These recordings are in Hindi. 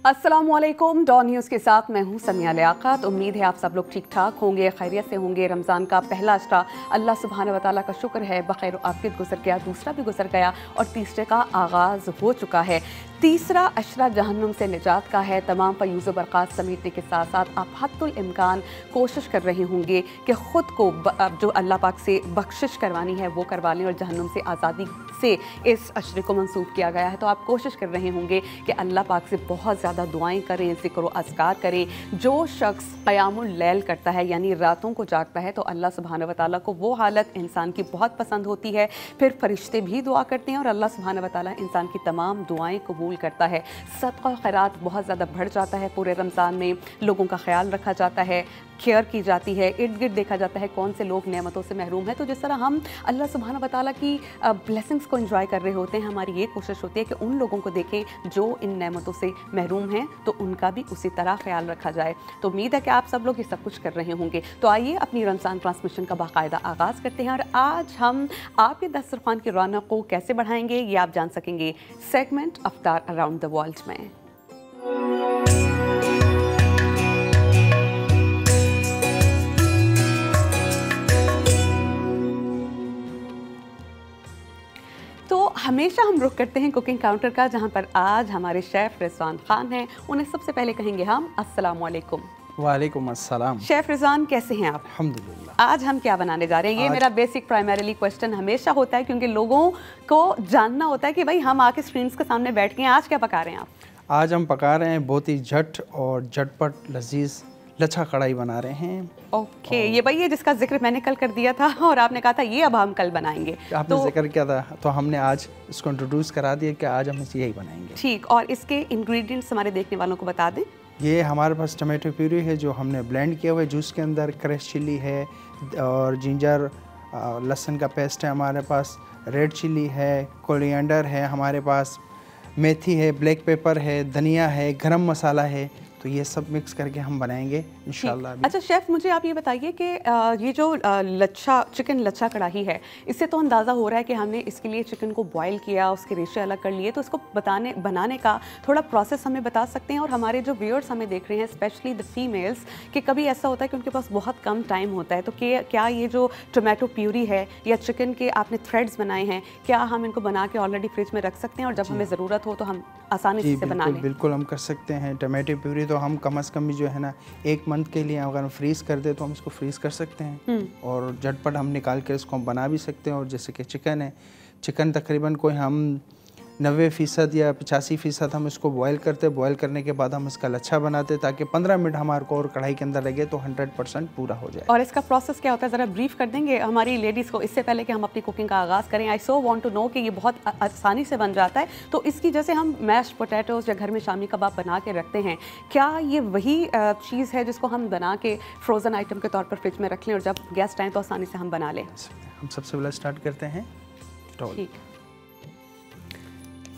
अस्सलामुअलैकुम, डॉन न्यूज़ के साथ मैं हूं समिया लियाकत। उम्मीद है आप सब लोग ठीक ठाक होंगे, खैरियत से होंगे। रमज़ान का पहला अशरा अल्लाह सुब्हानहू व तआला का शुक्र है बखैर आफियत गुजर गया, दूसरा भी गुजर गया और तीसरे का आगाज़ हो चुका है। तीसरा अशरा जहन्नुम से निजात का है। तमाम फ़यूज़ बरक़ात समेटने के साथ साथ आप हद्दुल इम्कान कोशिश कर रहे होंगे कि ख़ुद को जो अल्लाह पाक से बख्शिश करवानी है वो करवा लें और जहन्नुम से आज़ादी से इस अशरे को मंसूब किया गया है। तो आप कोशिश कर रहे होंगे कि अल्लाह पाक से बहुत ज़्यादा दुआएं करें, ज़िक्र व अज़कार करें। जो शख्स क़यामुल लैल करता है यानी रातों को जागता है तो अल्लाह सुब्हानहू व तआला को वो हालत इंसान की बहुत पसंद होती है। फिर फरिश्ते भी दुआ करते हैं और अल्लाह सुब्हानहू व तआला इंसान की तमाम दुआएं कबूल करता है। सदका व खैरात बहुत ज़्यादा बढ़ जाता है। पूरे रमज़ान में लोगों का ख्याल रखा जाता है, केयर की जाती है, इर्द गिर्द देखा जाता है कौन से लोग नेमतों से महरूम हैं। तो जिस तरह हम अल्लाह सुब्हानहू व तआला की ब्लेसिंग्स को एंजॉय कर रहे होते हैं, हमारी ये कोशिश होती है कि उन लोगों को देखें जो इन नेमतों से महरूम हैं तो उनका भी उसी तरह ख्याल रखा जाए। तो उम्मीद है कि आप सब लोग ये सब कुछ कर रहे होंगे। तो आइए अपनी रमज़ान ट्रांसमिशन का बाकायदा आगाज़ करते हैं और आज हम आपके दस्तरखान की रौनक को कैसे बढ़ाएंगे ये आप जान सकेंगे segment Aftar around the world में। तो हमेशा हम रुख करते हैं कुकिंग काउंटर का, जहां पर आज हमारे शेफ़ रिजवान खान हैं। उन्हें सबसे पहले कहेंगे हम अस्सलामुअलैकुम। वालेकुम अस्सलाम। शेफ़ रिजवान कैसे हैं आप? अल्हम्दुलिल्लाह। आज हम क्या बनाने जा रहे हैं? ये मेरा बेसिक प्राइमरीली क्वेश्चन हमेशा होता है क्योंकि लोगों को जानना होता है कि भाई हम आके स्क्रीन्स के सामने बैठ गए हैं, आज क्या पका रहे हैं आप? आज हम पका रहे हैं बहुत ही झट और झटपट लजीज लच्छा कढ़ाई बना रहे हैं। ओके, ये भाई ये जिसका जिक्र मैंने कल कर दिया था और आपने कहा था ये अब हम कल बनाएंगे। आपने जिक्र किया था तो हमने आज इसको इंट्रोड्यूस करा दिया कि आज हम यही बनाएंगे। ठीक, और इसके इंग्रेडिएंट्स हमारे देखने वालों को बता दें। ये हमारे पास टमाटो प्यूरी है जो हमने ब्लेंड किया हुआ है जूस के अंदर, क्रश चिली है और जिंजर लहसुन का पेस्ट है हमारे पास, रेड चिली है, कोरिएंडर है हमारे पास, मेथी है, ब्लैक पेपर है, धनिया है, गरम मसाला है। तो ये सब मिक्स करके हम बनाएंगे इंशाल्लाह। अच्छा शेफ़, मुझे आप ये बताइए कि ये जो लच्छा चिकन लच्छा कढ़ाई है, इससे तो अंदाज़ा हो रहा है कि हमने इसके लिए चिकन को बॉईल किया, उसके रेशे अलग कर लिए। तो इसको बनाने का थोड़ा प्रोसेस हमें बता सकते हैं? और हमारे जो व्यूअर्स हमें देख रहे हैं स्पेशली द फीमेल्स, कि कभी ऐसा होता है कि उनके पास बहुत कम टाइम होता है, तो क्या ये जो टोमेटो प्यूरी है या चिकन के आपने थ्रेड्स बनाए हैं, क्या हम इनको बना के ऑलरेडी फ्रिज में रख सकते हैं और जब हमें ज़रूरत हो तो हम आसानी से बना लें? बिल्कुल हम कर सकते हैं। टमाटो प्यूरी तो हम कम अज़ कम भी जो है ना 1 मंथ के लिए अगर हम फ्रीज़ कर दे तो हम इसको फ्रीज़ कर सकते हैं और झटपट हम निकाल कर इसको हम बना भी सकते हैं। और जैसे कि चिकन है, चिकन तकरीबन कोई हम 90% या 85% हम इसको बॉयल करते हैं। बॉयल करने के बाद हम इसका लच्छा बनाते हैं ताकि 15 मिनट हमारे को और कढ़ाई के अंदर लगे तो 100% पूरा हो जाए। और इसका प्रोसेस क्या होता है ज़रा ब्रीफ कर देंगे हमारी लेडीज़ को, इससे पहले कि हम अपनी कुकिंग का आगाज़ करें? आई सो वांट टू नो कि ये बहुत आसानी से बन जाता है। तो इसकी जैसे हम मैश पोटैटोज़ या घर में शामी कबाब बना के रखते हैं, क्या ये वही चीज़ है जिसको हम बना के फ्रोज़न आइटम के तौर पर फ्रिज में रख लें और जब गेस्ट आएँ तो आसानी से हम बना लें? हम सबसे पहले स्टार्ट करते हैं डेटॉल। ठीक,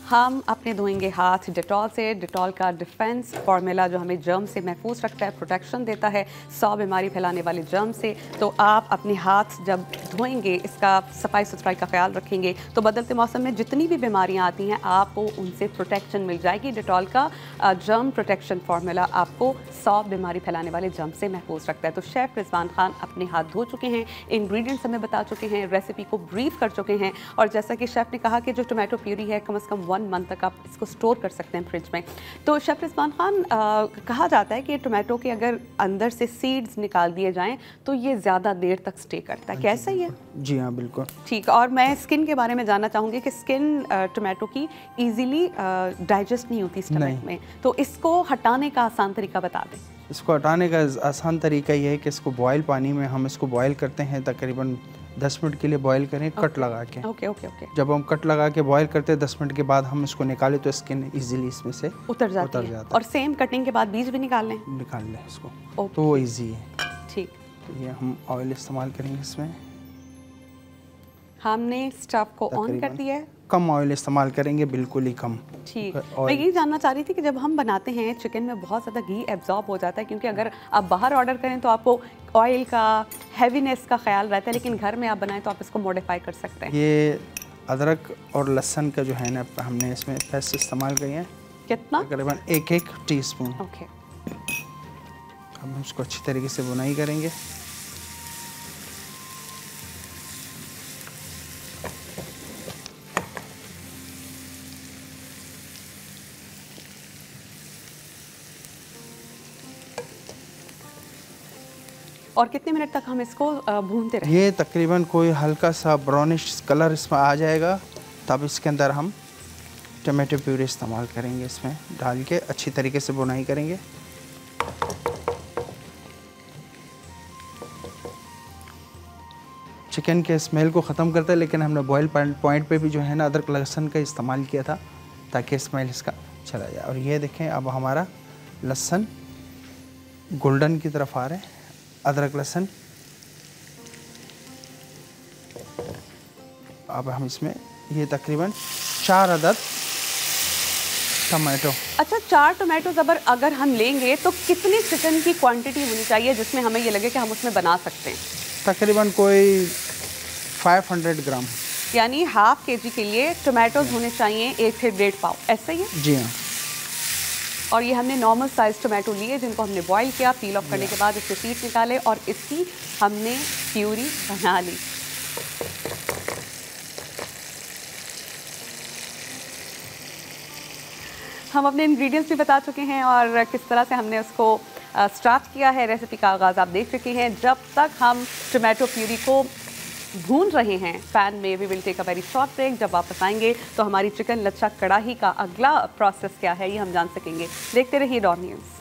हम अपने धोएंगे हाथ डेटॉल से। डेटॉल का डिफेंस फार्मूला जो हमें जर्म से महफूज रखता है, प्रोटेक्शन देता है 100 बीमारी फैलाने वाले जर्म से। तो आप अपने हाथ जब धोएंगे इसका सफाई सुथराई का ख्याल रखेंगे तो बदलते मौसम में जितनी भी बीमारियां आती हैं आपको उनसे प्रोटेक्शन मिल जाएगी। डेटॉल का जर्म प्रोटेक्शन फार्मूला आपको 100 बीमारी फैलाने वाले जर्म से महफूज रखता है। तो शेफ़ रिजवान खान अपने हाथ धो चुके हैं, इंग्रेडिएंट्स हमें बता चुके हैं, रेसिपी को ब्रीफ कर चुके हैं और जैसा कि शेफ़ ने कहा कि जो टोमेटो प्यूरी है कम से कम 1 मंथ तक आप इसको स्टोर कर सकते हैं फ्रिज में। तो शेफ़ रिजवान खान, कहा जाता है कि टोमेटो के अगर अंदर से सीड्स निकाल दिए जाएं तो ये ज़्यादा देर तक स्टे करता है, कैसा ही है? जी हाँ बिल्कुल ठीक। और मैं स्किन के बारे में जानना चाहूँगी कि स्किन टोमेटो की ईजीली डाइजेस्ट नहीं होती स्टमक में, तो इसको हटाने का आसान तरीका बता दें। इसको हटाने का आसान तरीका ये है कि इसको बॉयल पानी में हम इसको बॉयल करते हैं, तकरीबन 10 मिनट के लिए बॉयल करें कट लगा के। ओके। जब हम कट लगा के बॉयल करते हैं 10 मिनट के बाद हम इसको निकालें तो स्किन इजीली इसमें से उतर जाता है। और सेम कटिंग के बाद बीज भी निकाल लें इसको तो वो ईजी है। ठीक, तो ये हम ऑयल इस्तेमाल करेंगे इसमें। हमने स्टव को ऑन कर दिया है, कम ऑयल इस्तेमाल करेंगे, बिल्कुल ही कम। ठीक, मैं यही जानना चाह रही थी कि जब हम बनाते हैं चिकन में बहुत ज़्यादा घी एब्जॉर्ब हो जाता है, क्योंकि अगर आप बाहर ऑर्डर करें तो आपको ऑयल का हैवीनेस का ख्याल रहता है, लेकिन घर में आप बनाएं तो आप इसको मॉडिफाई कर सकते हैं। ये अदरक और लहसुन का जो है ना हमने इसमें पेस्ट इस्तेमाल किए हैं, कितना? तकरीबन 1 टीस्पून। ओके। अब हम इसको अच्छी तरीके से बुनाई करेंगे। और कितने मिनट तक हम इसको भूनते रहें? ये तकरीबन कोई हल्का सा ब्राउनिश कलर इसमें आ जाएगा, तब इसके अंदर हम टमाटो प्यूरी इस्तेमाल करेंगे, इसमें डाल के अच्छी तरीके से बुनाई करेंगे। चिकन के स्मेल को ख़त्म करता है, लेकिन हमने बॉयल पॉइंट पे भी जो है ना अदरक लहसुन का इस्तेमाल किया था ताकि स्मेल इसका चला जाए। और ये देखें अब हमारा लहसुन गोल्डन की तरफ आ रहा है, अदरक लहसुन। अब हम इसमें ये तकरीबन 4 अदद टमाटो। अच्छा, 4 टोमेटोज अगर हम लेंगे तो कितनी चिकन की क्वांटिटी होनी चाहिए जिसमें हमें ये लगे कि हम उसमें बना सकते हैं? तकरीबन कोई 500 ग्राम, यानी ½ kg के लिए टोमेटोज होने चाहिए 1 से 1.5 पाव, ऐसा ही है? जी हाँ। और ये हमने नॉर्मल साइज टोमेटो लिए जिनको हमने बॉईल किया, पील ऑफ करने के बाद इसके सीड निकाले और इसकी हमने प्यूरी बना ली। हम अपने इंग्रेडिएंट्स भी बता चुके हैं और किस तरह से हमने उसको स्टार्ट किया है। रेसिपी का आगाज़ आप देख चुके हैं। जब तक हम टोमेटो प्यूरी को भून रहे हैं पैन में, we will take a very short break. जब वापस आएंगे तो हमारी चिकन लच्छा कढ़ाई का अगला प्रोसेस क्या है ये हम जान सकेंगे। देखते रहिए Dawn news.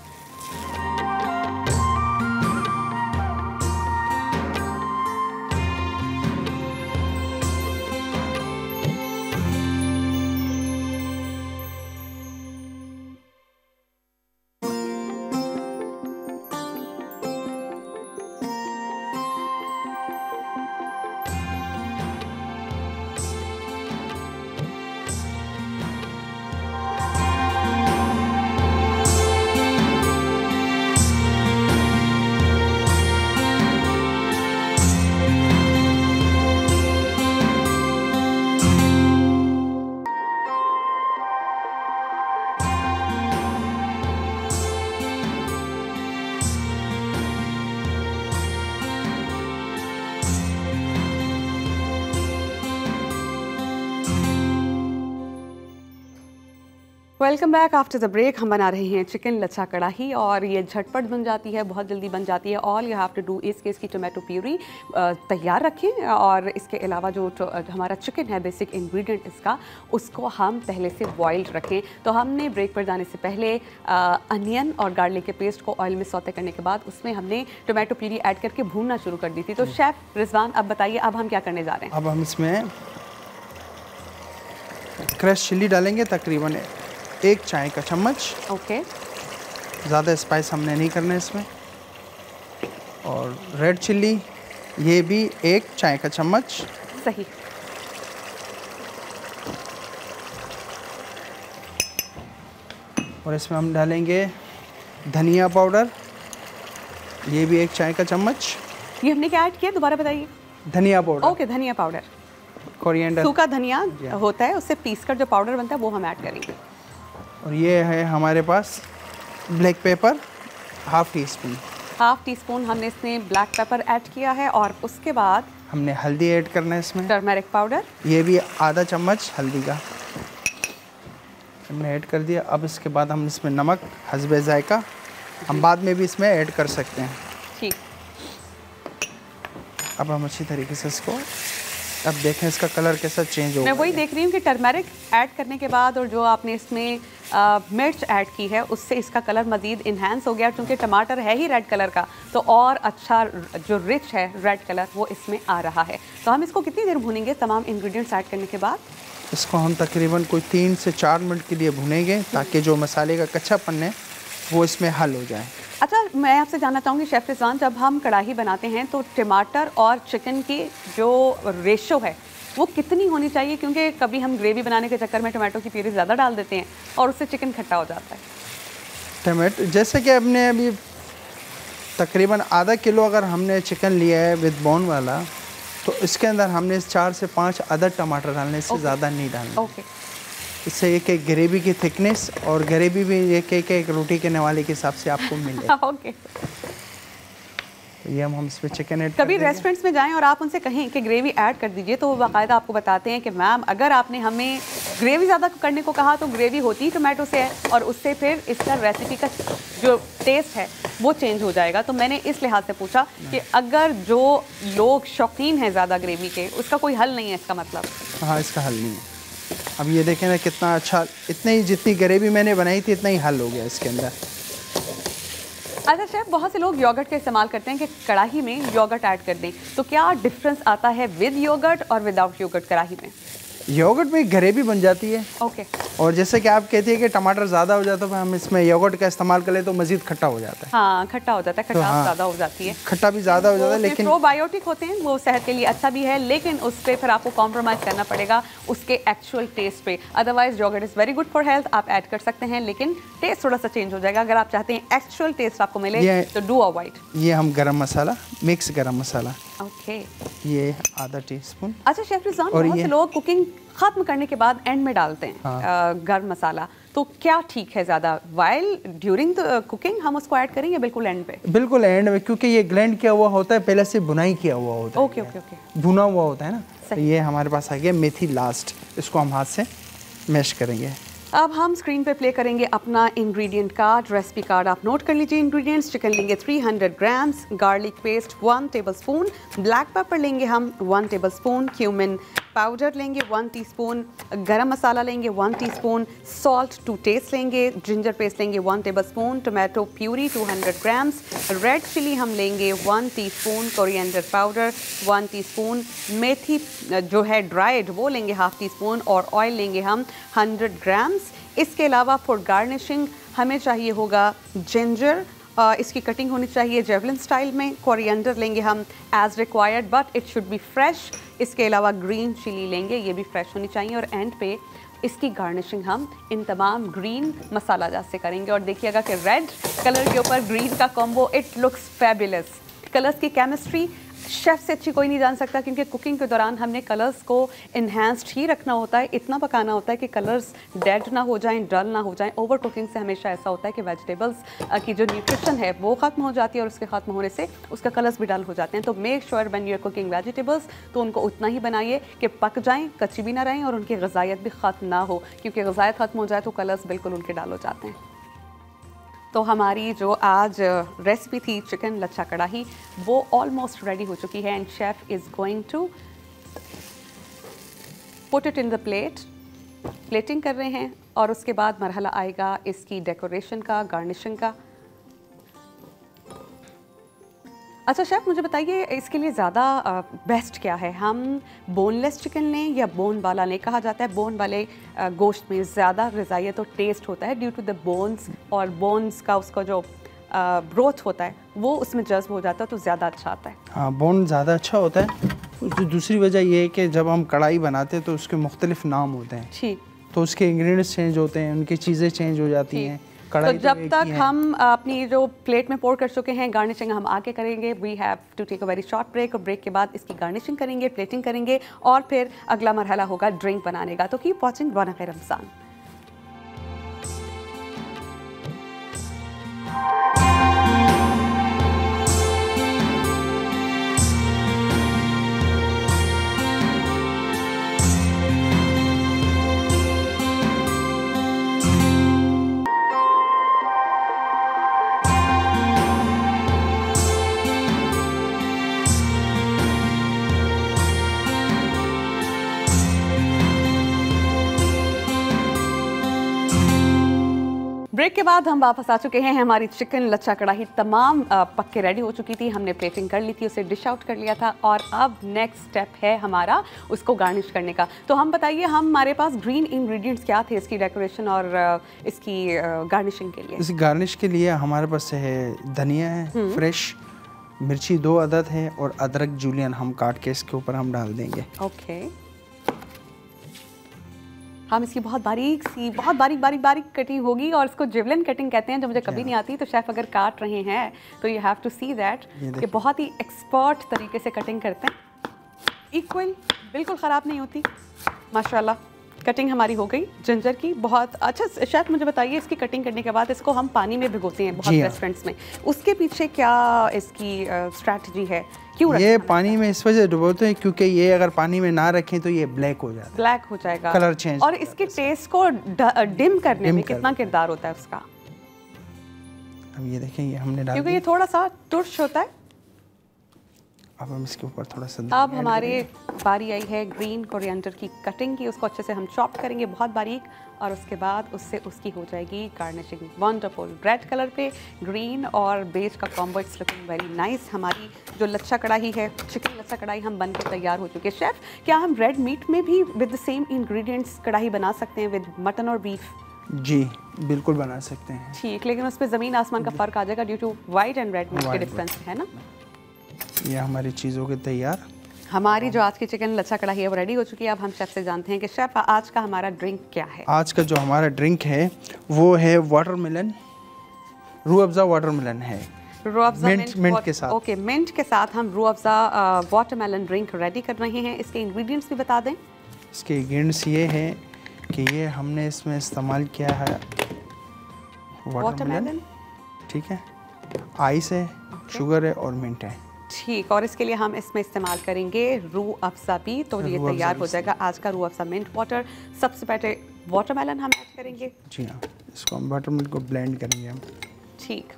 Welcome back after the break. हम बना रहे हैं चिकन लच्छा कढ़ाई और ये झटपट बन जाती है, बहुत जल्दी बन जाती है। All you have to do is कि इसकी टोमेटो प्यूरी तैयार रखें और इसके अलावा जो हमारा चिकन है बेसिक इंग्रेडिएंट इसका, उसको हम पहले से बॉइल्ड रखें। तो हमने ब्रेक पर जाने से पहले अनियन और गार्लिक के पेस्ट को ऑयल में सौते करने के बाद उसमें हमने टोमेटो प्यूरी ऐड करके भूनना शुरू कर दी थी। तो शेफ़ रिजवान अब बताइए अब हम क्या करने जा रहे हैं? अब हम इसमें क्रश चिल्ली डालेंगे, तकरीबन 1 चाय का चम्मच। ओके। ज़्यादा स्पाइस हमने नहीं करना है इसमें। और रेड चिल्ली ये भी 1 चाय का चम्मच। सही। और इसमें हम डालेंगे धनिया पाउडर, ये भी 1 चाय का चम्मच। ये हमने क्या ऐड किया दोबारा बताइए? धनिया पाउडर। ओके, धनिया पाउडर। कोरिएंडर, सूखा धनिया होता है, उससे पीसकर जो पाउडर बनता है वो हम ऐड करेंगे। और ये है हमारे पास ब्लैक पेपर, ½ टीस्पून। ½ टीस्पून हमने इसमें ब्लैक पेपर ऐड किया है और उसके बाद हमने हल्दी ऐड करना है इसमें, टर्मरिक पाउडर, ये भी ½ चम्मच हल्दी का हमने ऐड कर दिया। अब इसके बाद हम इसमें नमक हस्बे जायका हम बाद में भी इसमें ऐड कर सकते हैं। ठीक। अब हम अच्छी तरीके से इसको, अब देखें इसका कलर कैसा चेंज हो। मैं वही देख रही हूँ कि टर्मरिक ऐड करने के बाद और जो आपने इसमें मिर्च ऐड की है उससे इसका कलर मज़ीद इन्हांस हो गया। क्योंकि टमाटर है ही रेड कलर का तो और अच्छा जो रिच है रेड कलर वो इसमें आ रहा है। तो हम इसको कितनी देर भूनेंगे तमाम इंग्रेडिएंट्स ऐड करने के बाद? इसको हम तकरीबन कोई 3 से 4 मिनट के लिए भुनेंगे ताकि जो मसाले का कच्चापन है वो इसमें हल हो जाए। अच्छा, मैं आपसे जानना चाहूँगी शेफ़ रिजवान, जब हम कढ़ाई बनाते हैं तो टमाटर और चिकन की जो रेशो है वो कितनी होनी चाहिए? क्योंकि कभी हम ग्रेवी बनाने के चक्कर में टमाटो की प्यूरी ज़्यादा डाल देते हैं और उससे चिकन खट्टा हो जाता है। टमाटो जैसे कि हमने अभी तकरीबन ½ किलो अगर हमने चिकन लिया है विद बोन वाला, तो इसके अंदर हमने 4 से 5 अदद टमाटर डालने, इससे ज़्यादा नहीं डालना। ओके। इससे एक एक ग्रेवी की थिकनेस और ग्रेवी भी एक रोटी के नवाले के हिसाब से आपको मिले। ओके। ये हम इस पे चिकन ऐड कभी रेस्टोरेंट्स में जाएं और आप उनसे कहें कि ग्रेवी ऐड कर दीजिए तो वो बाकायदा आपको बताते हैं कि मैम अगर आपने हमें ग्रेवी ज़्यादा करने को कहा तो ग्रेवी होती टोमेटो से है और उससे फिर इसका रेसिपी का जो टेस्ट है वो चेंज हो जाएगा। तो मैंने इस लिहाज से पूछा कि अगर जो लोग शौकीन हैं ज़्यादा ग्रेवी के, उसका कोई हल नहीं है इसका मतलब? हाँ, इसका हल नहीं है। अब ये देखें ना कितना अच्छा, इतनी जितनी ग्रेवी मैंने बनाई थी इतना ही हल हो गया इसके अंदर। अच्छा शेफ, बहुत से लोग योगर्ट का इस्तेमाल करते हैं कि कढ़ाई में योगर्ट ऐड कर दें, तो क्या डिफरेंस आता है विद योगर्ट और विदाउट योगर्ट कढ़ाई में? योगर्ट में ग्रेवी बन जाती है। ओके। और जैसे कि आप कहती है कि टमाटर ज़्यादा हो जाता है, हम इसमें योगर्ट का इस्तेमाल करें तो मज़ीद खट्टा हो जाता है। हाँ, खट्टा हो जाता है, खटास हाँ, ज़्यादा हो जाती है, खट्टा भी ज़्यादा हो जाता है। लेकिन प्रोबायोटिक होते हैं, वो सेहत के लिए अच्छा भी है, लेकिन उस पर फिर आपको कॉम्प्रोमाइज़ करना पड़ेगा उसके एक्चुअल टेस्ट पे। Otherwise yogurt is very good for health, आप ऐड कर सकते हैं, लेकिन टेस्ट थोड़ा सा चेंज हो जाएगा। अगर आप चाहते हैं एक्चुअल टेस्ट आपको मिले तो डू अवॉइड। ये हम गरम मसाला, मिक्स गरम मसाला, ओके, ये आधा टीस्पून। अच्छा शेफ रिजवान, बहुत से लोग कुकिंग खत्म करने के बाद एंड में डालते हैं गरम मसाला, तो क्या ठीक है ज़्यादा वाइल ड्यूरिंग द कुकिंग हम उसको ऐड करें या बिल्कुल एंड पे? बिल्कुल एंड में, क्योंकि ये ग्लैंड किया हुआ होता है, पहले से बुनाई किया हुआ होता है। ओके ओके ओके, भुना हुआ होता है ना। तो ये हमारे पास आ गया मेथी लास्ट, इसको हम हाथ से मैश करेंगे। अब हम स्क्रीन पे प्ले करेंगे अपना इंग्रेडिएंट कार्ड, रेसिपी कार्ड आप नोट कर लीजिए। इंग्रेडिएंट्स: चिकन लेंगे 300 grams, garlic paste 1 tablespoon, black pepper लेंगे हम 1 टेबलस्पून, क्यूमिन पाउडर लेंगे 1 टीस्पून, गरम मसाला लेंगे 1 टीस्पून, सॉल्ट टू टेस्ट लेंगे, जिंजर पेस्ट लेंगे 1 tablespoon, tomato puree 200 grams, red chilli हम लेंगे 1 टीस्पून, कोरिएंडर पाउडर 1 टीस्पून, मेथी जो है ड्राइड वो लेंगे हाफ टीस्पून, और ऑयल लेंगे हम 100 ग्राम्स। इसके अलावा फॉर गार्निशिंग हमें चाहिए होगा जिंजर, इसकी कटिंग होनी चाहिए जेवलिन स्टाइल में। कोरिएंडर लेंगे हम as required but it should be fresh. इसके अलावा ग्रीन चिली लेंगे, ये भी फ्रेश होनी चाहिए। और एंड पे इसकी गार्निशिंग हम इन तमाम ग्रीन मसाला जात से करेंगे। और देखिएगा कि रेड कलर के ऊपर ग्रीन का combo, it looks fabulous. Colours की केमिस्ट्री शेफ़ से अच्छी कोई नहीं जान सकता, क्योंकि कुकिंग के दौरान हमने कलर्स को इन्हांस्ड ही रखना होता है, इतना पकाना होता है कि कलर्स डेड ना हो जाएं, डल ना हो जाएं। ओवर कुकिंग से हमेशा ऐसा होता है कि वेजिटेबल्स की जो न्यूट्रिशन है वो ख़त्म हो जाती है, और उसके ख़त्म होने से उसका कलर्स भी डल हो जाते हैं। तो make sure when you are cooking vegetables तो उनको उतना ही बनाइए कि पक जाएँ, कच्ची भी ना रहें, और उनकी ग़िज़ायत भी ख़त्म ना हो, क्योंकि ग़िज़ायत ख़त्म हो जाए तो कलर्स बिल्कुल उनके डाल हो जाते हैं। तो हमारी जो आज रेसिपी थी चिकन लच्छा कढ़ाई, वो ऑलमोस्ट रेडी हो चुकी है, and chef is going to put it in the plate. Plating कर रहे हैं, और उसके बाद मरहला आएगा इसकी डेकोरेशन का, गार्निशिंग का। अच्छा शेफ, मुझे बताइए इसके लिए ज़्यादा बेस्ट क्या है, हम बोनलेस चिकन लें या बोन वाला लें? कहा जाता है बोन वाले गोश्त में ज़्यादा ग़िज़ायत और टेस्ट होता है ड्यू टू द बोन्स, और बोन्स का उसका जो ब्रोथ होता है वो उसमें जज्ब हो जाता है, तो ज़्यादा अच्छा आता है। हाँ, बोन ज़्यादा अच्छा होता है। उसकी दूसरी वजह ये है कि जब हम कढ़ाई बनाते हैं तो उसके मुख्तलिफ नाम होते हैं, ठीक, तो उसके इंग्रेडिएंट्स चेंज होते हैं, उनकी चीज़ें चेंज हो जाती हैं। तो जब तक हम अपनी जो प्लेट में पोर कर चुके हैं, गार्निशिंग हम आगे करेंगे। We have to take a very short break, और ब्रेक के बाद इसकी गार्निशिंग करेंगे, प्लेटिंग करेंगे, और फिर अगला मरहला होगा ड्रिंक बनाने का। तो keep watching Raunaq Ramzan. Break के बाद हम वापस आ चुके हैं। हमारी चिकन लच्छा कढ़ाई तमाम पक के रेडी हो चुकी थी, हमने प्लेटिंग कर ली थी, उसे डिश आउट कर लिया था, और अब नेक्स्ट स्टेप है हमारा उसको गार्निश करने का। तो हम बताइए, हमारे पास ग्रीन इंग्रेडिएंट्स क्या थे इसकी डेकोरेशन और इसकी गार्निशिंग के लिए? इस गार्निश के लिए हमारे पास है धनिया है फ्रेश, मिर्ची 2 अदद है, और अदरक जूलियन हम काट के इसके ऊपर हम डाल देंगे। ओके, हम इसकी बहुत बारीक कटिंग होगी, और इसको जिवलिन कटिंग कहते हैं, जो मुझे कभी नहीं आती। तो शेफ अगर काट रहे हैं तो you have to see that कि बहुत ही एक्सपर्ट तरीके से कटिंग करते हैं, इक्वल, बिल्कुल ख़राब नहीं होती, माशाल्लाह। कटिंग हमारी हो गई जिंजर की। बहुत अच्छा शेफ, मुझे बताइए इसकी कटिंग करने के बाद इसको हम पानी में भिगोते हैं बहुत रेस्टोरेंट्स में, उसके पीछे क्या इसकी स्ट्रैटेजी है? क्यों ये पानी में इस वजह डुबोते हैं क्योंकि ये अगर पानी में ना रखें तो ये ब्लैक हो जाता है, ब्लैक हो जाएगा, कलर चेंज। और इसके टेस्ट को डिम करने में कितना किरदार होता है उसका? अब ये देखें, ये हमने डाल क्योंकि ये थोड़ा सा तुर्श होता है। अब हम इसके ऊपर थोड़ा सा अब हमारे बारी आई है ग्रीन कोरिएंडर की कटिंग की, उसको अच्छे से हम चॉप करेंगे बहुत बारीक, और उसके बाद उससे उसकी हो जाएगी गार्निशिंग। वंडरफुल, रेड कलर पे ग्रीन और बेज का combo, it's looking very nice. हमारी जो लच्छा कढ़ाई है, चिकन लच्छा कढ़ाई हम बन के तैयार हो चुके हैं। शेफ, क्या हम रेड मीट में भी विद द सेम इंग्रेडिएंट्स कढ़ाई बना सकते हैं विद मटन और बीफ? जी बिल्कुल बना सकते हैं। ठीक, लेकिन उस पर ज़मीन आसमान का फ़र्क आ जाएगा due to white and red meat के डिफरेंस है ना। ये हमारी चीज़ हो गई तैयार। हमारी जो आज की चिकन लच्छा कढ़ाई है वो रेडी हो चुकी है। अब हम शेफ से जानते हैं कि शेफ आज का हमारा ड्रिंक क्या है। आज का जो हमारा ड्रिंक है वो है वाटरमेलन, रूह अफ़ज़ा वाटरमेलन है, रूह अफ़ज़ा मिंट के साथ। ओके, मिंट के साथ हम Rooh Afza watermelon drink ready कर रहे हैं। इसके इंग्रेडिएंट्स भी बता दें। इसके इंग्रेडिएंट्स ये हैं कि ये हमने इसमें इस्तेमाल किया है वाटरमेलन, ठीक है, आइस है, शुगर है और मिंट है। ठीक, और इसके लिए हम इसमें इस्तेमाल करेंगे रूह अफ़ज़ा भी, तो ये तैयार हो जाएगा आज का रूह अफ़ज़ा मिंट वाटर। सबसे पहले वाटरमेलन हम ऐड करेंगे। जी हाँ, इसको हम वाटरमेलन को ब्लेंड करेंगे हम। ठीक,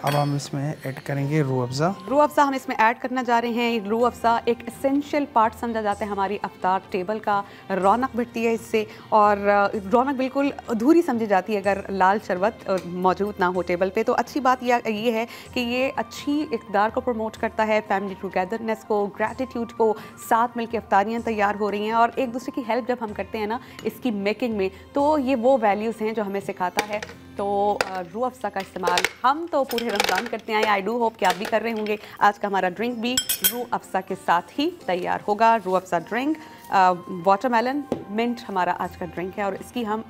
अब हम इसमें ऐड करेंगे रूह अफ़ज़ा। रूह अफ़ज़ा हम इसमें ऐड करना जा रहे हैं। रूह अफ़ज़ा एक एसेंशियल पार्ट समझा जाता है हमारी अफ्तार टेबल का, रौनक बढ़ती है इससे, और रौनक बिल्कुल अधूरी समझी जाती है अगर लाल शरबत मौजूद ना हो टेबल पे। तो अच्छी बात ये है कि ये अच्छी इक़्तिदार को प्रमोट करता है, फैमिली टुगेदरनेस को, ग्रैटिट्यूड को, साथ मिलकर अफ्तारियाँ तैयार हो रही हैं और एक दूसरे की हेल्प जब हम करते हैं ना इसकी मेकिंग में, तो ये वो वैल्यूज़ हैं जो हमें सिखाता है। तो रूह अफ़ज़ा का इस्तेमाल हम तो पूरे रमज़ान करते हैं, आई डू होप कि आप भी कर रहे होंगे। आज का हमारा ड्रिंक भी रूह अफ़ज़ा के साथ ही तैयार होगा। Rooh Afza drink, watermelon mint हमारा आज का ड्रिंक है, और इसकी हम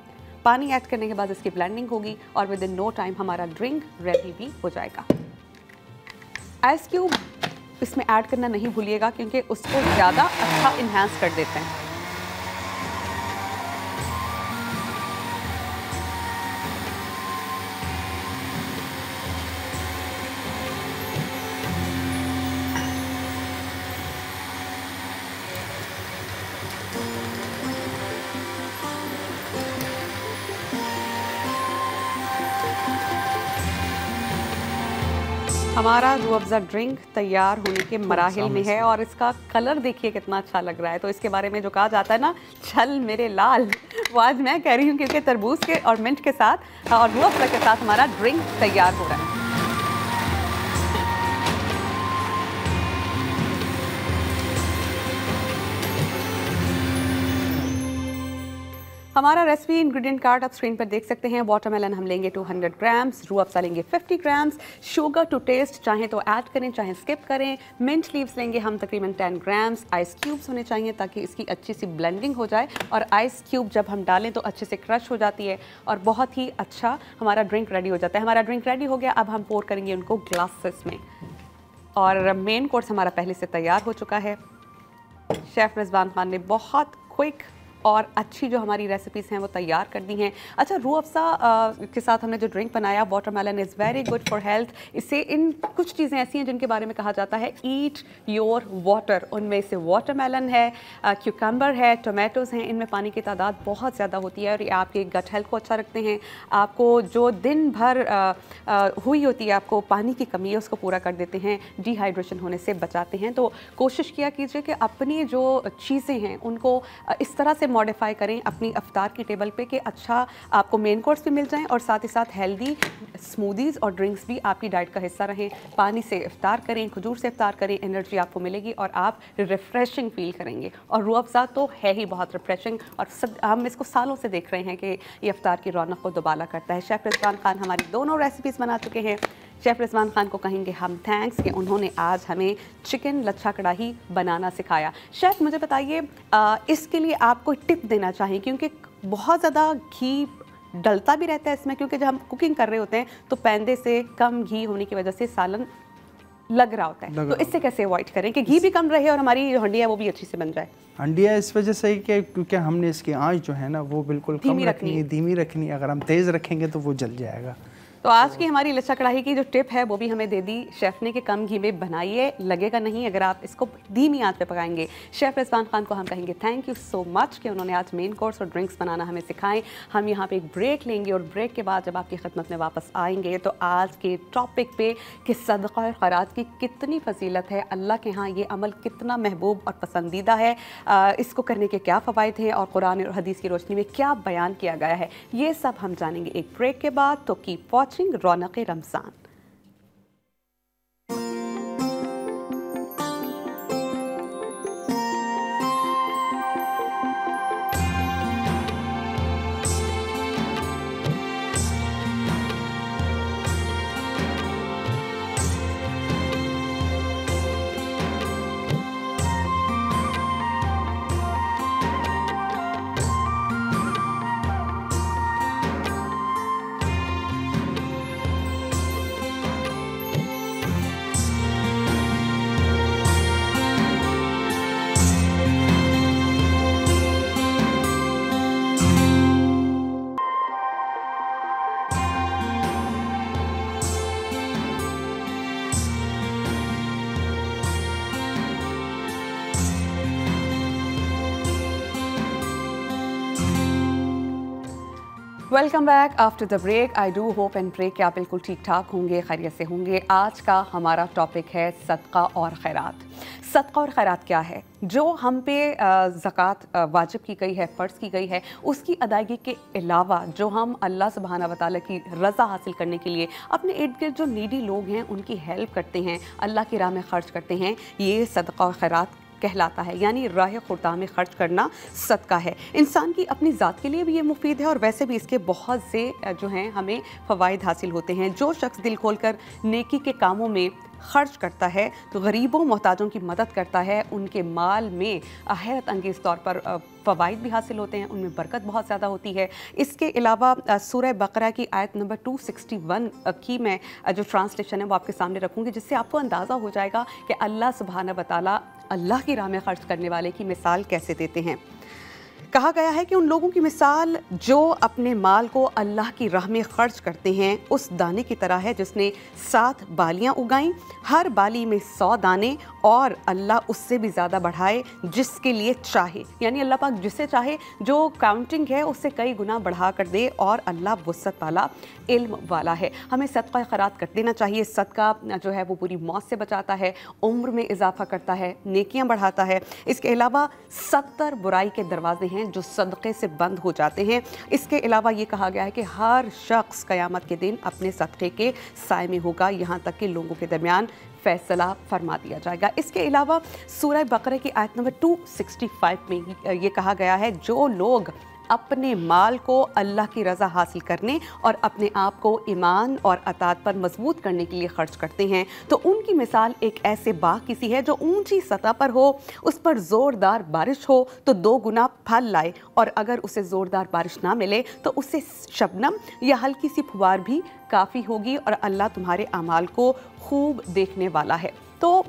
पानी ऐड करने के बाद इसकी ब्लेंडिंग होगी और विद इन नो टाइम हमारा ड्रिंक रेडी भी हो जाएगा। आइस क्यूब इसमें ऐड करना नहीं भूलिएगा क्योंकि उसको ज़्यादा अच्छा इन्हांस कर देते हैं। हमारा रूह अफ़ज़ा ड्रिंक तैयार होने के मराहिल में है और इसका कलर देखिए कितना अच्छा लग रहा है। तो इसके बारे में जो कहा जाता है ना, छल मेरे लाल, वो आज मैं कह रही हूँ क्योंकि तरबूज के और मिंट के साथ और रूह अफ़ज़ा के साथ हमारा ड्रिंक तैयार हो रहा है। हमारा रेसिपी इंग्रेडिएंट कार्ड आप स्क्रीन पर देख सकते हैं। वाटरमेलन हम लेंगे 200 ग्राम्स, रूह अफ़ज़ा लेंगे 50 ग्राम्स, शुगर टू टेस्ट चाहें तो ऐड करें चाहें स्किप करें, मिंट लीव्स लेंगे हम तकरीबन 10 ग्राम्स, आइस क्यूब्स होने चाहिए ताकि इसकी अच्छी सी ब्लेंडिंग हो जाए, और आइस क्यूब जब हम डालें तो अच्छे से क्रश हो जाती है और बहुत ही अच्छा हमारा ड्रिंक रेडी हो जाता है। हमारा ड्रिंक रेडी हो गया, अब हम पोर करेंगे उनको ग्लासेस में, और मेन कोर्स हमारा पहले से तैयार हो चुका है। शेफ़ रिजवान खान ने बहुत क्विक और अच्छी जो हमारी रेसिपीज़ हैं वो तैयार कर दी हैं। अच्छा, रूह अफ़ज़ा के साथ हमने जो ड्रिंक बनाया, watermelon is very good for health. इससे इन कुछ चीज़ें ऐसी हैं जिनके बारे में कहा जाता है ईट योर वाटर, उनमें से वाटरमेलन है, क्यूकम्बर है, टोमेटोज़ हैं, इनमें पानी की तादाद बहुत ज़्यादा होती है और ये आपके गट हेल्थ को अच्छा रखते हैं। आपको जो दिन भर हुई होती है आपको पानी की कमी है उसको पूरा कर देते हैं, डिहाइड्रेशन होने से बचाते हैं। तो कोशिश किया कीजिए कि अपनी जो चीज़ें हैं उनको इस तरह से मॉडिफाई करें अपनी अफ्तार की टेबल पे कि अच्छा आपको मेन कोर्स भी मिल जाएं और साथ ही साथ हेल्दी स्मूदीज़ और ड्रिंक्स भी आपकी डाइट का हिस्सा रहें। पानी से इफ्तार करें, खजूर से इफ्तार करें, एनर्जी आपको मिलेगी और आप रिफ़्रेशिंग फील करेंगे। और रूह अफ़ज़ा तो है ही बहुत रिफ़्रेशिंग, और हम इसको सालों से देख रहे हैं कि ये इफ्तार की रौनक को दुबाला करता है। शेफ़ रिजवान खान हमारी दोनों रेसिपीज़ बना चुके हैं। शेफ़ रिजवान खान को कहेंगे हम थैंक्स कि उन्होंने आज हमें चिकन लच्छा कढ़ाई बनाना सिखाया। शेफ़ मुझे बताइए, इसके लिए आप कोई टिप देना चाहिए, क्योंकि बहुत ज़्यादा घी डलता भी रहता है इसमें, क्योंकि जब हम कुकिंग कर रहे होते हैं तो पैंदे से कम घी होने की वजह से सालन लग रहा होता है, तो इससे कैसे अवॉइड करें कि घी भी कम रहे और हमारी जो हंडिया वो भी अच्छी से बन जाए? हंडिया इस वजह से कि क्योंकि हमने इसकी आंच जो है ना वो बिल्कुल कम रखनी है, धीमी रखनी है। अगर हम तेज़ रखेंगे तो वो जल जाएगा। तो आज की हमारी लच्छा कढ़ाई की जो टिप है वो भी हमें दे दी शेफ़ ने कि कम घी में बनाइए, लगेगा नहीं अगर आप इसको धीमी आंच पे पकाएंगे। शेफ़ रिजवान खान को हम कहेंगे थैंक यू सो मच कि उन्होंने आज मेन कोर्स और ड्रिंक्स बनाना हमें सिखाएं। हम यहाँ पे एक ब्रेक लेंगे और ब्रेक के बाद जब आपकी खिदमत में वापस आएंगे तो आज के टॉपिक पे कि सदका और खैरात की कितनी फजीलत है, अल्लाह के यहाँ ये अमल कितना महबूब और पसंदीदा है, इसको करने के क्या फ़वाइद हैं और कुरान और हदीस की रोशनी में क्या बयान किया गया है, ये सब हम जानेंगे एक ब्रेक के बाद। तो keep watching Raunaq Ramzan. Welcome back after the break. I do hope and pray कि आप बिल्कुल ठीक ठाक होंगे, खैरियत से होंगे। आज का हमारा टॉपिक है सदका और खैरात। सदका और खैरात क्या है? जो हम पे ज़कात वाजिब की गई है, फ़र्ज़ की गई है, उसकी अदायगी के अलावा जो हम अल्लाह सुब्हाना व तआला की रज़ा हासिल करने के लिए अपने इर्द गिर्द जो नीडी लोग हैं उनकी हेल्प करते हैं, अल्लाह की राह में ख़र्च करते हैं, ये सदका और खैरात कहलाता है। यानी राह खुदा में खर्च करना सदका है। इंसान की अपनी ज़ात के लिए भी ये मुफीद है और वैसे भी इसके बहुत से जो हैं हमें फ़वाइद हासिल होते हैं। जो शख्स दिल खोलकर नेकी के कामों में खर्च करता है तो गरीबों मोहताजों की मदद करता है, उनके माल में हैरत अंगेज़ तौर पर फ़वाइद भी हासिल होते हैं, उनमें बरकत बहुत ज़्यादा होती है। इसके अलावा सूरह बकरा की आयत नंबर 261 की मैं जो ट्रांसलेशन है वो आपके सामने रखूँगी, जिससे आपको अंदाज़ा हो जाएगा कि अल्लाह सुब्हाना व तआला अल्लाह की राह में खर्च करने वाले की मिसाल कैसे देते हैं। कहा गया है कि उन लोगों की मिसाल जो अपने माल को अल्लाह की राह में खर्च करते हैं उस दाने की तरह है जिसने 7 बालियां उगाईं, हर बाली में 100 दाने, और अल्लाह उससे भी ज़्यादा बढ़ाए जिसके लिए चाहे। यानी अल्लाह पाक जिसे चाहे, जो काउंटिंग है उससे कई गुना बढ़ा कर दे, और अल्लाह वुसअत वाला, इल्म वाला है। हमें सदका खैरात कर देना चाहिए। सदका जो है वो बुरी मौत से बचाता है, उम्र में इजाफा करता है, नेकियां बढ़ाता है। इसके अलावा 70 बुराई के दरवाजे हैं जो सदक़े से बंद हो जाते हैं। इसके अलावा ये कहा गया है कि हर शख्स क़यामत के दिन अपने सदक़े के साए में होगा, यहाँ तक कि लोगों के दरमियान फैसला फरमा दिया जाएगा। इसके अलावा सूरह बकरा की आयत नंबर 265 में ये कहा गया है जो लोग अपने माल को अल्लाह की रज़ा हासिल करने और अपने आप को ईमान और अतात पर मजबूत करने के लिए खर्च करते हैं तो उनकी मिसाल एक ऐसे बाग की सी है जो ऊंची सतह पर हो, उस पर ज़ोरदार बारिश हो तो 2 गुना फल लाए, और अगर उसे ज़ोरदार बारिश ना मिले तो उससे शबनम या हल्की सी फुहार भी काफ़ी होगी, और अल्लाह तुम्हारे अमाल को खूब देखने वाला है। तो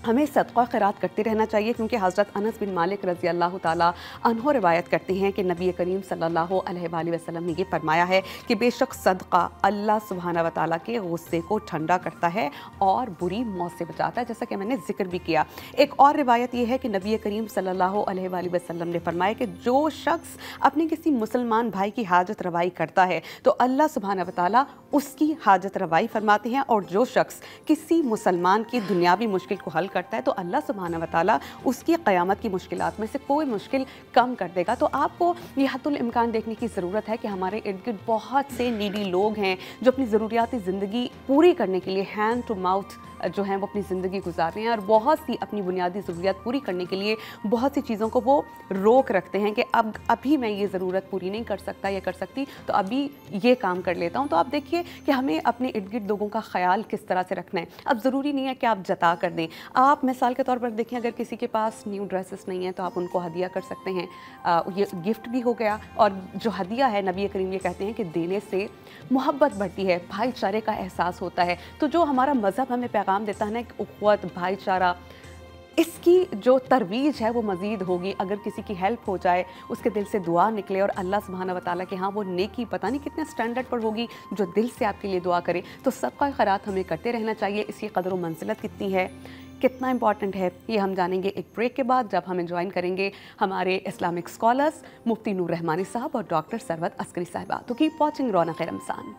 हमें सदका खैरात करते रहना चाहिए, क्योंकि हज़रत अनस बिन मालिक रज़ी अल्लाह ताला अन्हो रिवायत करते हैं कि नबी करीम सल्लल्लाहु अलैहि वसल्लम ने ये फरमाया है कि बेशक सदका अल्लाह सुब्हाना व तआला के गुस्से को ठंडा करता है और बुरी मौत से बचाता है, जैसा कि मैंने जिक्र भी किया। एक और रिवायत ये है कि नबी करीम सल्लल्लाहु अलैहि वसल्लम ने फरमाया कि जो शख्स अपने किसी मुसलमान भाई की हाजत रवाई करता है तो अल्लाह सुब्हाना व तआला उसकी हाजत रवाई फरमाते हैं, और जो शख्स किसी मुसलमान की दुनियावी मुश्किल को हल करता है तो अल्लाह सुब्हाना व तआला उसकी क़यामत की मुश्किलात में से कोई मुश्किल कम कर देगा। तो आपको ये हद्दुल इम्कान देखने की ज़रूरत है कि हमारे इर्द गिर्द बहुत से नीडी लोग हैं जो अपनी ज़रूरियाती ज़िंदगी पूरी करने के लिए हैंड टू माउथ जो हैं वो अपनी ज़िंदगी गुजार रहे हैं, और बहुत सी अपनी बुनियादी ज़रूरियात पूरी करने के लिए बहुत सी चीज़ों को वो रोक रखते हैं कि अब अभी मैं ये ज़रूरत पूरी नहीं कर सकता या कर सकती, तो अभी ये काम कर लेता हूँ। तो आप देखिए कि हमें अपने इर्द गिर्द लोगों का ख्याल किस तरह से रखना है। अब ज़रूरी नहीं है कि आप जता कर दें। आप मिसाल के तौर पर देखें, अगर किसी के पास न्यू ड्रेसेस नहीं है तो आप उनको हदिया कर सकते हैं, ये गिफ्ट भी हो गया। और जो हदिया है, नबी करीम ये कहते हैं कि देने से मोहब्बत बढ़ती है, भाईचारे का एहसास होता है। तो जो हमारा मज़हब हमें पैगाम पैगाम देता है ना कि उख़्वत, भाईचारा, इसकी जो तरवीज है वो मज़ीद होगी अगर किसी की हेल्प हो जाए, उसके दिल से दुआ निकले और अल्लाह सुब्हाना व तआला के हाँ वो नेकी पता नहीं कितने स्टैंडर्ड पर होगी जो दिल से आपके लिए दुआ करे। तो सदका खैरात हमें करते रहना चाहिए। इसकी कदर व मंजिलत कितनी है, कितना इंपॉर्टेंट है, ये हम जानेंगे एक ब्रेक के बाद, जब हमें ज्वाइन करेंगे हमारे इस्लामिक स्कॉलर्स मुफ्ती नूर रहमानी साहब और डॉक्टर सरवत अस्करी साहिबा। तो keep watching Raunaq Ramzan.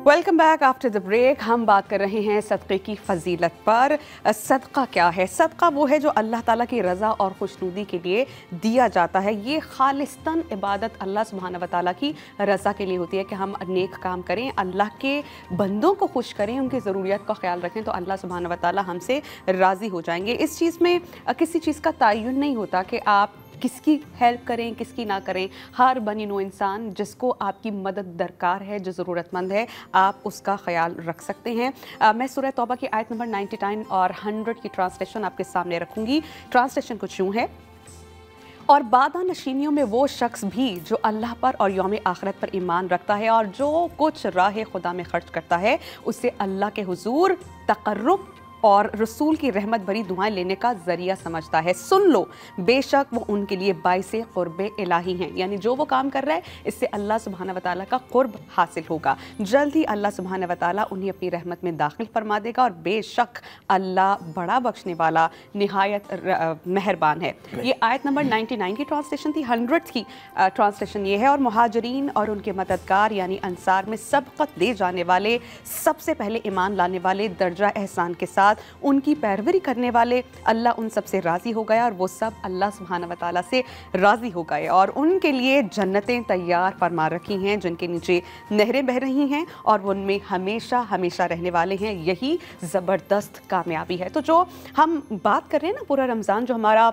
Welcome back after the break. हम बात कर रहे हैं सदक़े की फ़जीलत पर। सदका क्या है? सदका वो है जो अल्लाह ताला की रज़ा और खुशनुदी के लिए दिया जाता है। ये खालिस्तन इबादत अल्लाह सुब्हाना व तआला की रज़ा के लिए होती है कि हम नेक काम करें, अल्लाह के बंदों को खुश करें, उनकी ज़रूरियत का ख्याल रखें, तो अल्लाह सुब्हाना व तआला हमसे राज़ी हो जाएंगे। इस चीज़ में किसी चीज़ का तयन नहीं होता कि आप किसकी हेल्प करें किसकी ना करें। हर बनी नो इंसान जिसको आपकी मदद दरकार है, जो ज़रूरतमंद है, आप उसका ख्याल रख सकते हैं। मैं सूरह तौबा की आयत नंबर 99 और 100 की ट्रांसलेशन आपके सामने रखूँगी। ट्रांसलेशन कुछ यूँ है, और बादा नशीनियों में वो शख्स भी जो अल्लाह पर और यौम आखिरत पर ईमान रखता है और जो कुछ राह खुदा में खर्च करता है उसे अल्लाह के हुजूर तक़र्रुब और रसूल की रहमत भरी दुआएं लेने का ज़रिया समझता है। सुन लो, बेशक वो उनके लिए बाइसे क़ुर्ब इलाही हैं। यानी जो वो काम कर रहा है इससे अल्लाह सुब्हाना व तआला का क़ुर्ब हासिल होगा। जल्द ही अल्लाह सुब्हाना व तआला उन्हें अपनी रहमत में दाखिल फरमा देगा और बेशक अल्लाह बड़ा बख्शने वाला निहायत मेहरबान है। ये आयत नंबर 99 की ट्रांसलेशन थी। 100 की ट्रांसलेशन ये है, और मुहाजिरीन और उनके मददगार यानी अंसार में सबक़त दे जाने वाले, सबसे पहले ईमान लाने वाले, दर्जा एहसान के साथ उनकी पैरवी करने वाले, अल्लाह उन सब से राज़ी हो गया और वो सब अल्लाह सुब्हाना व तआला से राज़ी हो गए और उनके लिए जन्नतें तैयार फरमा रखी हैं जिनके नीचे नहरें बह रही हैं और वो उनमें हमेशा हमेशा रहने वाले हैं। यही ज़बरदस्त कामयाबी है। तो जो हम बात कर रहे हैं ना, पूरा रमज़ान जो हमारा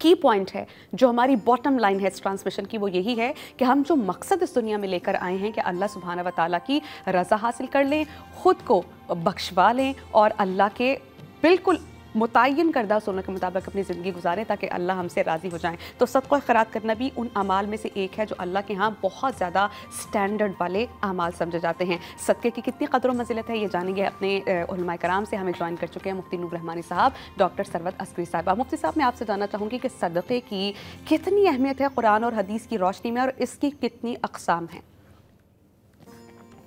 की पॉइंट है, जो हमारी बॉटम लाइन है इस ट्रांसमिशन की, वो यही है कि हम जो मकसद इस दुनिया में लेकर आए हैं कि अल्लाह सुब्हाना व तआला की रज़ा हासिल कर लें, ख़ुद को बख्शवा लें और अल्लाह के बिल्कुल मुतय्यन करदा सुन्नत के मुताबिक अपनी ज़िंदगी गुजारें ताकि अल्लाह हमसे राज़ी हो जाएं। तो सदका खैरात करना भी उन अमाल में से एक है जो अल्लाह के यहाँ बहुत ज़्यादा स्टैंडर्ड वाले अमाल समझे जाते हैं। सदक़े की कितनी क़द्र व मंज़िलत है ये जानेंगे अपने उलमाए कराम से। हमें ज्वाइन कर चुके हैं मुफ्ती नूर रहमानी साहब, डॉक्टर सरवत अस्करी साहिबा। मुफ्ती साहब, मैं आपसे जानना चाहूँगी कि सदक़े की कितनी अहमियत है कुरान और हदीस की रोशनी में और इसकी कितनी अक़साम हैं?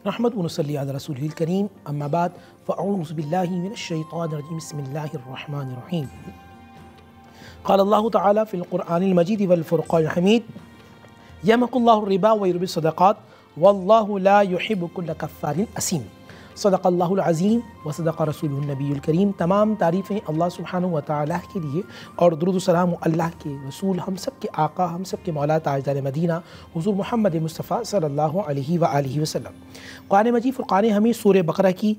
रहमत व नसल्ली अला रसूलिल करीम, अम्मा बाद, फ़अऊज़ु बिल्लाहि मिनश शैतानिर रजीम, बिस्मिल्लाहिर रहमानिर रहीम। क़ाल अल्लाहु तआला फ़िल क़ुरआनिल मजीद वल फ़ुरक़ानिल हमीद, यमहुल्लाहु रिबा व युर्बि सदक़ात वल्लाहु ला युहिब्बु कुल्ला कफ़्फ़ारिन असीम। सदक़ल्लाहुल अज़ीम व सदक़ रसूलुहुन नबियुल करीम। तमाम तारीफ़ें अल्लाह सुब्हानहु व तआला के लिए और दुरूद व सलाम अल्लाह के रसूल, हम सब के आका, हम सब के मौला ताजदार मदीना हुज़ूर मोहम्मद मुस्तफ़ा सल्लल्लाहु अलैहि व आलिहि वसल्लम। क़ुरान मजीद फ़ुरक़ान हमीद सूरह बक़रा की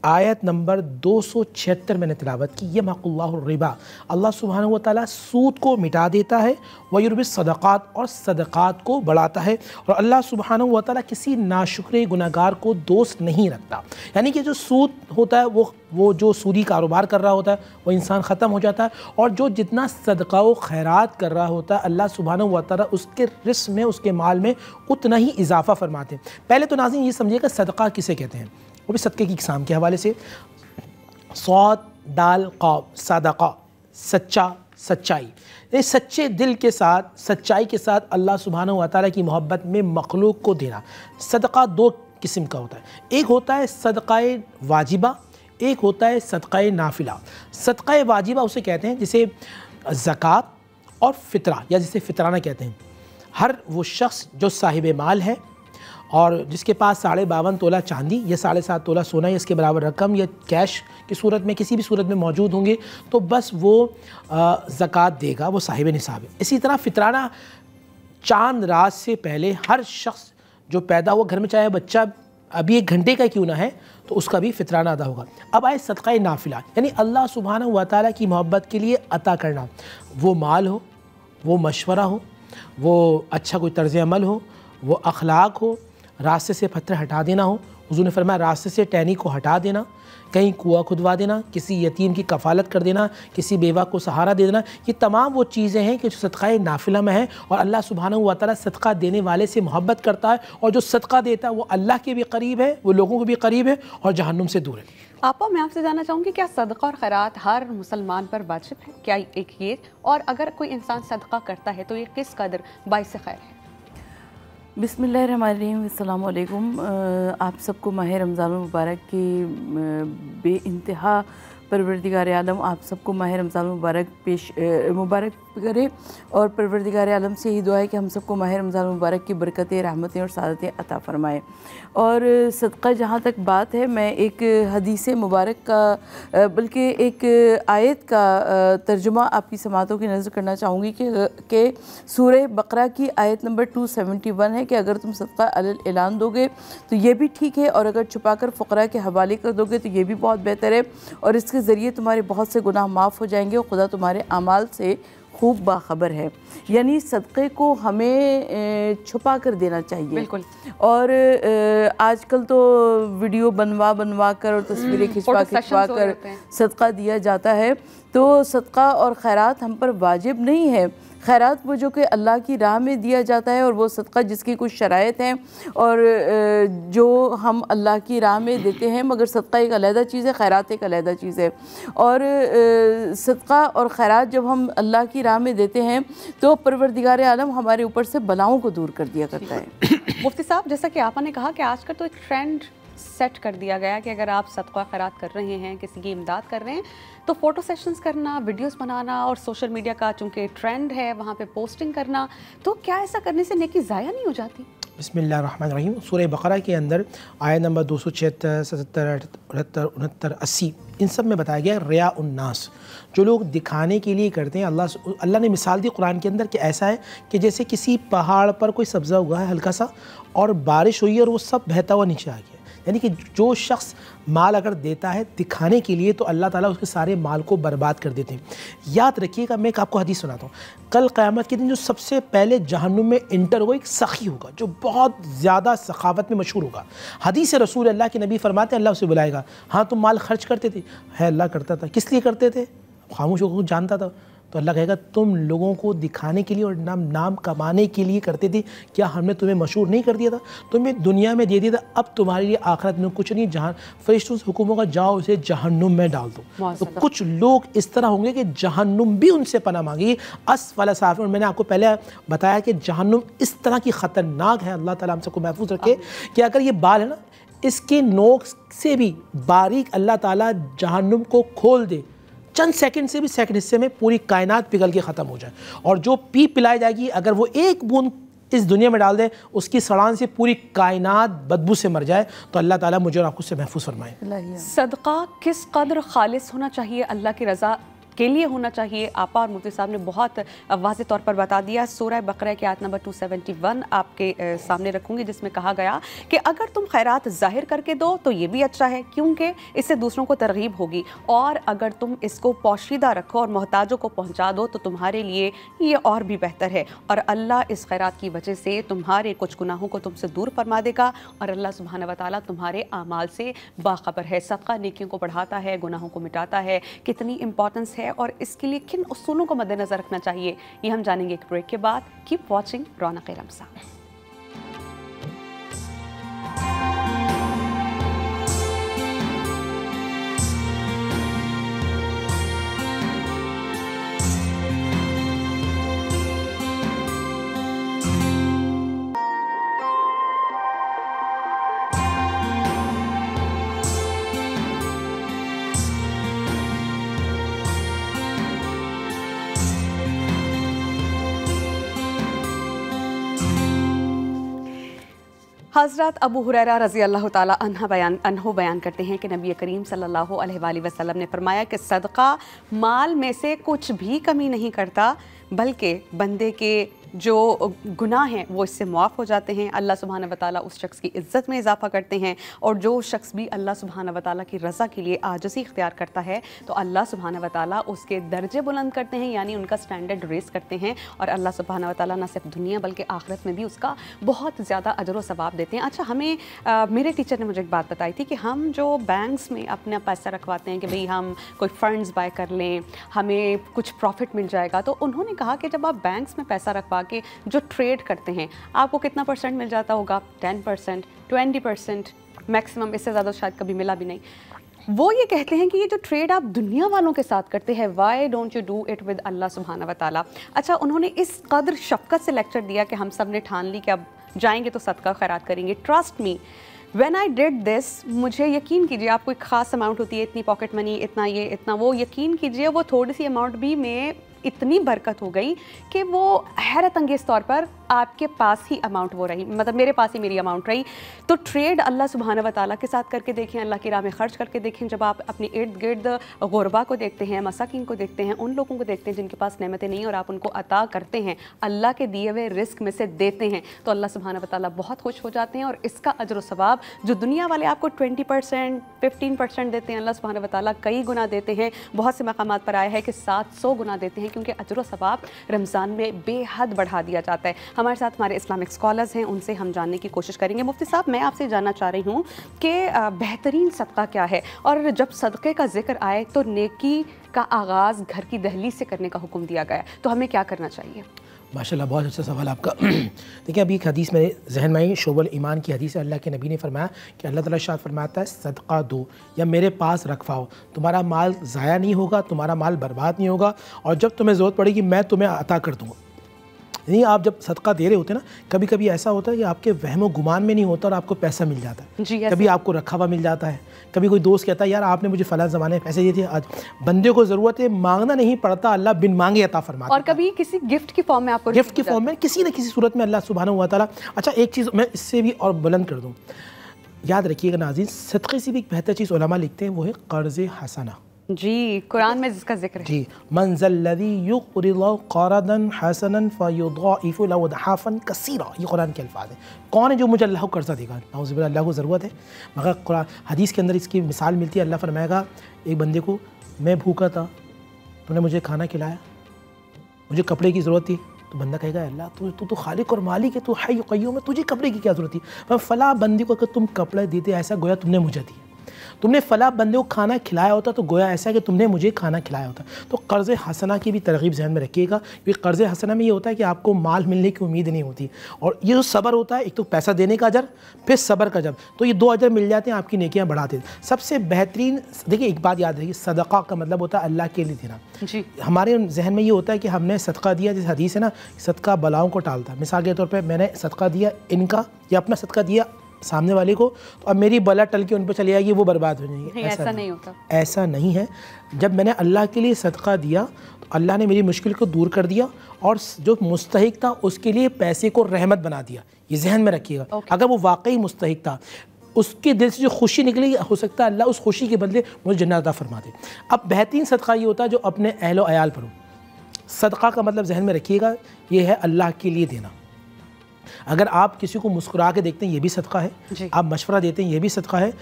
आयत नंबर 276 मैंने तिलावत की। यमहुल्लाहु रिबा, अल्लाह सुब्हानहु व तआला सूद को मिटा देता है, व युर्बि सदक़ात, और सदक़ात को बढ़ाता है। और अल्लाह सुब्हानहु व तआला किसी नाशुक्र गुनहगार को दोस्त नहीं रखता। यानी कि जो सूद होता है वो जो सूदी कारोबार कर रहा होता है वो इंसान ख़त्म हो जाता है, और जो जितना सदका व खैरात कर रहा होता है अल्लाह सुब्हानहु व तआला उसके रिस्क में, उसके माल में उतना ही इजाफ़ा फरमाते हैं। पहले तो नाज़रीन ये समझिएगा सदका किसे कहते हैं, वो भी सदक़े की इक़साम के हवाले से। सौद दाल क़ाब, सदक़ा, सच्चा, सच्चाई। ये सच्चे दिल के साथ, सच्चाई के साथ अल्लाह सुब्हानहु व तआला की मोहब्बत में मखलूक को देना। सदक़ा दो किस्म का होता है, एक होता है सदक़ाए वाजिबा, एक होता है सदक़ाए नाफिला। सदक़ाए वाजिबा उसे कहते हैं जिसे ज़कात और फ़ितरा, या जिसे फ़ितराना कहते हैं। हर वो शख्स जो साहिब माल है और जिसके पास 52.5 तोला चांदी या 7.5 तोला सोना या इसके बराबर रकम या कैश की सूरत में किसी भी सूरत में मौजूद होंगे तो बस वो ज़कात देगा, वो साहिब निसाब है। इसी तरह फ़ितराना, चांद रात से पहले हर शख्स जो पैदा हुआ घर में, चाहे बच्चा अभी 1 घंटे का क्यों ना है तो उसका भी फितराना अदा होगा। अब आए सदका नाफिला, यानी अल्लाह सुब्हानहू व तआला की मोहब्बत के लिए अता करना। वो माल हो, वो मशवरा हो, वो अच्छा कोई तर्ज़ अमल हो, वो अखलाक हो, रास्ते से पत्थर हटा देना हो। हुज़ूर ने फरमाया रास्ते से टहनी को हटा देना, कहीं कुआं खुदवा देना, किसी यतीम की कफ़ालत कर देना, किसी बेवा को सहारा दे देना। ये तमाम वो चीज़ें हैं कि जो सदका नाफिला में है और अल्लाह सुब्हानहू व तआला सदका देने वाले से मोहब्बत करता है, और जो सदका देता है वो अल्लाह के भी करीब है, वो लोगों को भी करीब है और जहन्नुम से दूर है। आपा, मैं आपसे जानना चाहूँगी, क्या सदका और खैरात हर मुसलमान पर वाजिब है? क्या एक ये, और अगर कोई इंसान सदका करता है तो ये किस कदर बाइस खैर है? बिस्मिल्लाहिर्रहमानिर्रहीम, अस्सलाम वालेकुम। आप सबको माह रमज़ान मुबारक की बेइंतहा परवरदिगार आलम आप सबको माह रमज़ान मुबारक करे, और परवरदिगार आलम से यही दुआ है कि हम सबको माह रमज़ान मुबारक की बरकतें, रहमतें और सादतें अता फ़रमाए। और सदका जहाँ तक बात है, मैं एक हदीस मुबारक का बल्कि एक आयत का तर्जुमा आपकी समातों की नज़र करना चाहूँगी कि सूरह बकरा की आयत नंबर 271 है कि अगर तुम सदका अलल ऐलान दोगे तो ये भी ठीक है, और अगर छुपा कर फ़ुक़रा के हवाले कर दोगे तो ये भी बहुत बेहतर है, और इसके ज़रिए तुम्हारे बहुत से गुनाह माफ़ हो जाएंगे और खुदा तुम्हारे अमाल से खूब बाखबर है। यानी सदक़े को हमें छुपा कर देना चाहिए। बिल्कुल। और आजकल तो वीडियो बनवा कर और तस्वीरें खिंचवा कर सदका दिया जाता है, तो सदका और खैरात हम पर वाजिब नहीं है। खैरात वो जो कि अल्लाह की राह में दिया जाता है, और वो सदका जिसकी कुछ शराइत हैं और जो हम अल्लाह की राह में देते हैं, मगर सदका एक अलहदा चीज़ है, खैरात एक अलहदा चीज़ है। और सदका और खैरात जब हम अल्लाह की राह में देते हैं तो परवरदिगार आलम हमारे ऊपर से बलाओं को दूर कर दिया करता है। मुफ्ती साहब, जैसा कि आपने कहा कि आजकल तो एक ट्रेंड सेट कर दिया गया कि अगर आप सदका खैरात कर रहे हैं, किसी की इमदाद कर रहे हैं, तो फ़ोटो सेशंस करना, वीडियोस बनाना, और सोशल मीडिया का चूँकि ट्रेंड है वहाँ पे पोस्टिंग करना, तो क्या ऐसा करने से नेकी ज़ाया नहीं हो जाती? बिस्मिल्लाहिर्रहमानिर्रहीम। सूरह बकरा के अंदर आयत नंबर 276, 77, 78, 69, 80 इन सब में बताया गया रिया उन्नास, जो लोग दिखाने के लिए करते हैं। अल्लाह ने मिसाल दी कुरान के अंदर कि ऐसा है कि जैसे किसी पहाड़ पर कोई सब्ज़ा उगा है हल्का सा, और बारिश हुई है और वो सब बहता हुआ नीचे आ गया। यानी कि जो शख्स माल अगर देता है दिखाने के लिए तो अल्लाह ताला उसके सारे माल को बर्बाद कर देते हैं। याद रखिएगा, मैं एक आपको हदीस सुनाता हूँ। कल क़यामत के दिन जो सबसे पहले जहन्नुम में इंटर होगा एक सखी होगा, जो बहुत ज़्यादा सखावत में मशहूर होगा। हदीस रसूल अल्लाह के नबी फरमाते हैं, अल्लाह उसे बुलाएगा, हाँ तुम माल खर्च करते थे? है, अल्लाह करता था। किस लिए करते थे? खामोश होकर जानता था। तो अल्लाह कहेगा तुम लोगों को दिखाने के लिए और नाम कमाने के लिए करते थे, क्या हमने तुम्हें मशहूर नहीं कर दिया था? तुम्हें दुनिया में दे दिया था, अब तुम्हारे लिए आखिरत में कुछ नहीं। जहाँ फरिश्तों से हुक्म होगा जाओ उसे जहन्नुम में डाल दो। तो कुछ लोग इस तरह होंगे कि जहन्नुम भी उनसे पनाह मांगेगी। असफल साफिलीन, मैंने आपको पहले बताया कि जहन्नुम इस तरह की ख़तरनाक है, अल्लाह ताला हम सबको महफूज रखे, कि अगर ये बाल है ना, इसके नोक से भी बारीक अल्लाह ताला जहन्नुम को खोल दे, चंद सेकंड से भी सेकंड हिस्से में पूरी कायनात पिघल के ख़त्म हो जाए, और जो पी पिलाई जाएगी अगर वो एक बूंद इस दुनिया में डाल दे, उसकी सड़ान से पूरी कायनात बदबू से मर जाए। तो अल्लाह ताला मुझे और आपको से महफूज फरमाए। सदका किस कदर खालिस होना चाहिए, अल्लाह की रज़ा के लिए होना चाहिए? आपा और मुफ्ती साहब ने बहुत वाज़ेह तौर पर बता दिया। सूरह बकरा की आयत नंबर 271 आपके सामने रखूंगी, जिसमें कहा गया कि अगर तुम खैरात ज़ाहिर करके दो तो ये भी अच्छा है, क्योंकि इससे दूसरों को तरगीब होगी, और अगर तुम इसको पोशीदा रखो और मोहताजों को पहुँचा दो तो तुम्हारे लिए ये और भी बेहतर है, और अल्लाह इस खैरात की वजह से तुम्हारे कुछ गुनाहों को तुमसे दूर फरमा देगा, और अल्लाह सुब्हानहू व तआला तुम्हारे आमाल से बाखबर है। सदका नेकियों को बढ़ाता है, गुनाहों को मिटाता है। कितनी इंपॉर्टेंस है और इसके लिए किन उसूलों को मद्देनजर रखना चाहिए, ये हम जानेंगे एक ब्रेक के बाद। Keep watching Raunaq Ramzan. हज़रत अबू हुरैरा रज़ी अल्लाह ताला अन्हु बयान करते हैं कि नबी करीम सल्लल्लाहु अलैहि वसल्लम ने फरमाया कि सदका माल में से कुछ भी कमी नहीं करता, बल्कि बंदे के जो गुनाह हैं वो इससे मुआफ़ हो जाते हैं। अल्लाह सुब्हानहू व तआला उस शख्स की इज़्ज़त में इजाफ़ा करते हैं, और जो शख्स भी अल्लाह सुब्हानहू व तआला की रज़ा के लिए आजिज़ी इख्तियार करता है तो अल्लाह सुब्हानहू व तआला उसके दर्जे बुलंद करते हैं, यानी उनका स्टैंडर्ड रेस करते हैं, और अल्लाह सुब्हानहू व तआला न सिर्फ दुनिया बल्कि आखिरत में भी उसका बहुत ज़्यादा अजर व सवाब देते हैं। अच्छा, हमें मेरे टीचर ने मुझे एक बात बताई थी कि हम जो बैंक्स में अपना पैसा रखवाते हैं कि भाई हम कोई फ़ंड्स बाय कर लें, हमें कुछ प्रॉफिट मिल जाएगा, तो उन्होंने कहा कि जब आप बैंक्स में पैसा रखवा के जो ट्रेड करते हैं आपको कितना % मिल जाता होगा? 10%, 20%, मैक्सिमम, इससे ज़्यादा शायद कभी मिला भी नहीं। वो ये कहते हैं कि ये जो ट्रेड आप दुनिया वालों के साथ करते हैं, why don't you do it with अल्लाह सुब्हानहू व तआला। अच्छा, उन्होंने इस कदर शफ़क़त से लेक्चर दिया कि हम सब ने ठान ली कि अब जाएंगे तो सदका खैरात करेंगे। Trust me, when I did this, मुझे यकीन कीजिए, आपको एक ख़ास अमाउंट होती है, इतनी पॉकेट मनी, इतना ये इतना वो, यकीन कीजिए वो थोड़ी सी अमाउंट भी में इतनी बरकत हो गई कि वो हैरत अंगेज़ तौर पर आपके पास ही अमाउंट वो रही, मतलब मेरे पास ही मेरी अमाउंट रही। तो ट्रेड अल्लाह सुब्हानहू व तआला के साथ करके देखें, अल्लाह की राह में ख़र्च करके देखें। जब आप अपने इर्द गिर्द गुरबा को देखते हैं, मसाकिन को देखते हैं, उन लोगों को देखते हैं जिनके पास नेमतें नहीं और आप उनको अता करते हैं, अल्लाह के दिए हुए रिस्क में से देते हैं, तो अल्लाह सुब्हानहू व तआला बहुत खुश हो जाते हैं। और इसका अजर व सवाब जो दुनिया वाले आपको 20%, 15% देते हैं, अल्लाह सुब्हानहू व तआला कई गुना देते हैं। बहुत से मकामात पर आया है कि 700 गुना देते हैं, क्योंकि अजर व सवाब रमज़ान में बेहद बढ़ा दिया जाता है। हमारे साथ हमारे इस्लामिक स्कॉलर्स हैं, उनसे हम जानने की कोशिश करेंगे। मुफ्ती साहब, मैं आपसे जानना चाह रही हूँ कि बेहतरीन सदका क्या है, और जब सदक़े का जिक्र आए तो नेकी का आगाज़ घर की दहलीज से करने का हुक्म दिया गया, तो हमें क्या करना चाहिए? माशाल्लाह, बहुत अच्छा सवाल आपका। देखिए, अभी एक हदीस मेरे जहन में आई, शोबल ईमान की हदीस है। अल्लाह के नबी ने फरमाया कि अल्लाह ताला इरशाद फरमाता है, सदका दो या मेरे पास रखवाओ, तुम्हारा माल ज़ाया नहीं होगा, तुम्हारा माल बर्बाद नहीं होगा, और जब तुम्हें ज़रूरत पड़ेगी मैं तुम्हें अता कर दूँगा। नहीं, आप जब सदका दे रहे होते ना, कभी कभी ऐसा होता है कि आपके वहमो गुमान में नहीं होता और आपको पैसा मिल जाता है, कभी आपको रखा हुआ मिल जाता है, कभी कोई दोस्त कहता है यार आपने मुझे फ़लाँ ज़माने में पैसे दिए थे, आज बंदे को ज़रूरत है, मांगना नहीं पड़ता, अल्लाह बिन मांगे अता फरमाता है। और कभी किसी गिफ्ट की फॉर्म में आपको, गिफ्ट की फॉर्म में किसी न किसी सूरत में अल्लाह सुब्हानहू व तआला। अच्छा, एक चीज़ मैं इससे भी और बुलंद कर दूँ, याद रखिएगा नाज़रीन, सदक़े से भी एक बेहतर चीज़ उलमा लिखते हैं, वो है कर्ज़ हसना। जी, कुरान में जिसका जिक्र है, जी, मंज़ल्लज़ी युक़रिज़ु क़रदन हसनन फ़युज़ाइफ़ु लहु अज़आफ़न कसीरा, ये कुरान के अल्फाज़ हैं। कौन है जो मुझे अल्लाह को कर्ज़ा देगा? नाउज़ुबिल्लाह, अल्लाह को ज़रूरत है, मगर कुरान हदीस के अंदर इसकी मिसाल मिलती है। अल्लाह फरमाएगा एक बंदे को, मैं भूखा था, तूने मुझे खाना खिलाया, मुझे कपड़े की ज़रूरत थी, तो बंदा कहेगा अल्लाह तू तो खालिक और मालिक है, तू हय्य क़य्यूम है, तुझे कपड़े की क्या ज़रूरत थी? पर फ़ला बंदे को अगर तुम कपड़े देते, ऐसा गोया तुमने मुझे दिए। तुमने फ़ला बंदे को खाना खिलाया होता तो गोया ऐसा है कि तुमने मुझे खाना खिलाया होता। तो कर्ज़ हसना की भी तरगीब ज़हन में रखिएगा, क्योंकि कर्ज़ हसना में ये होता है कि आपको माल मिलने की उम्मीद नहीं होती, और ये जो सब्र होता है, एक तो पैसा देने का अजर, फिर सब्र का अजर, तो ये 2 अजर मिल जाते हैं, आपकी नेकियां बढ़ाते हैं। सबसे बेहतरीन, देखिए एक बात याद रखिए, सदका का मतलब होता है अल्लाह के लिए देना। जी, हमारे जहन में ये होता है कि हमने सदका दिया, जैसे हदीस है ना, सदका बलाओं को टालता है। मिसाल के तौर पर मैंने सदका दिया इनका, या अपना सदका दिया सामने वाले को, तो अब मेरी बला टल के उन पर चली जाएगी, वो बर्बाद हो जाएंगे। ऐसा नहीं होता, ऐसा नहीं है। जब मैंने अल्लाह के लिए सदका दिया तो अल्लाह ने मेरी मुश्किल को दूर कर दिया, और जो मुस्तहिक था उसके लिए पैसे को रहमत बना दिया। ये जहन में रखिएगा। अगर वो वाकई मुस्तहिक था, उसके दिल से जो खुशी निकली, हो सकता है अल्लाह उस खुशी के बदले मुझे जन्नत अता फरमा दे। अब बेहतरीन सदका ये होता है जो अपने अहल व अयाल पर हो। सदका का मतलब जहन में रखिएगा, ये है अल्लाह के लिए देना। अगर आप किसी को मुस्कुरा के देखते हैं, ये भी सदका है। आप मशवरा देते हैं, ये भी सदका है।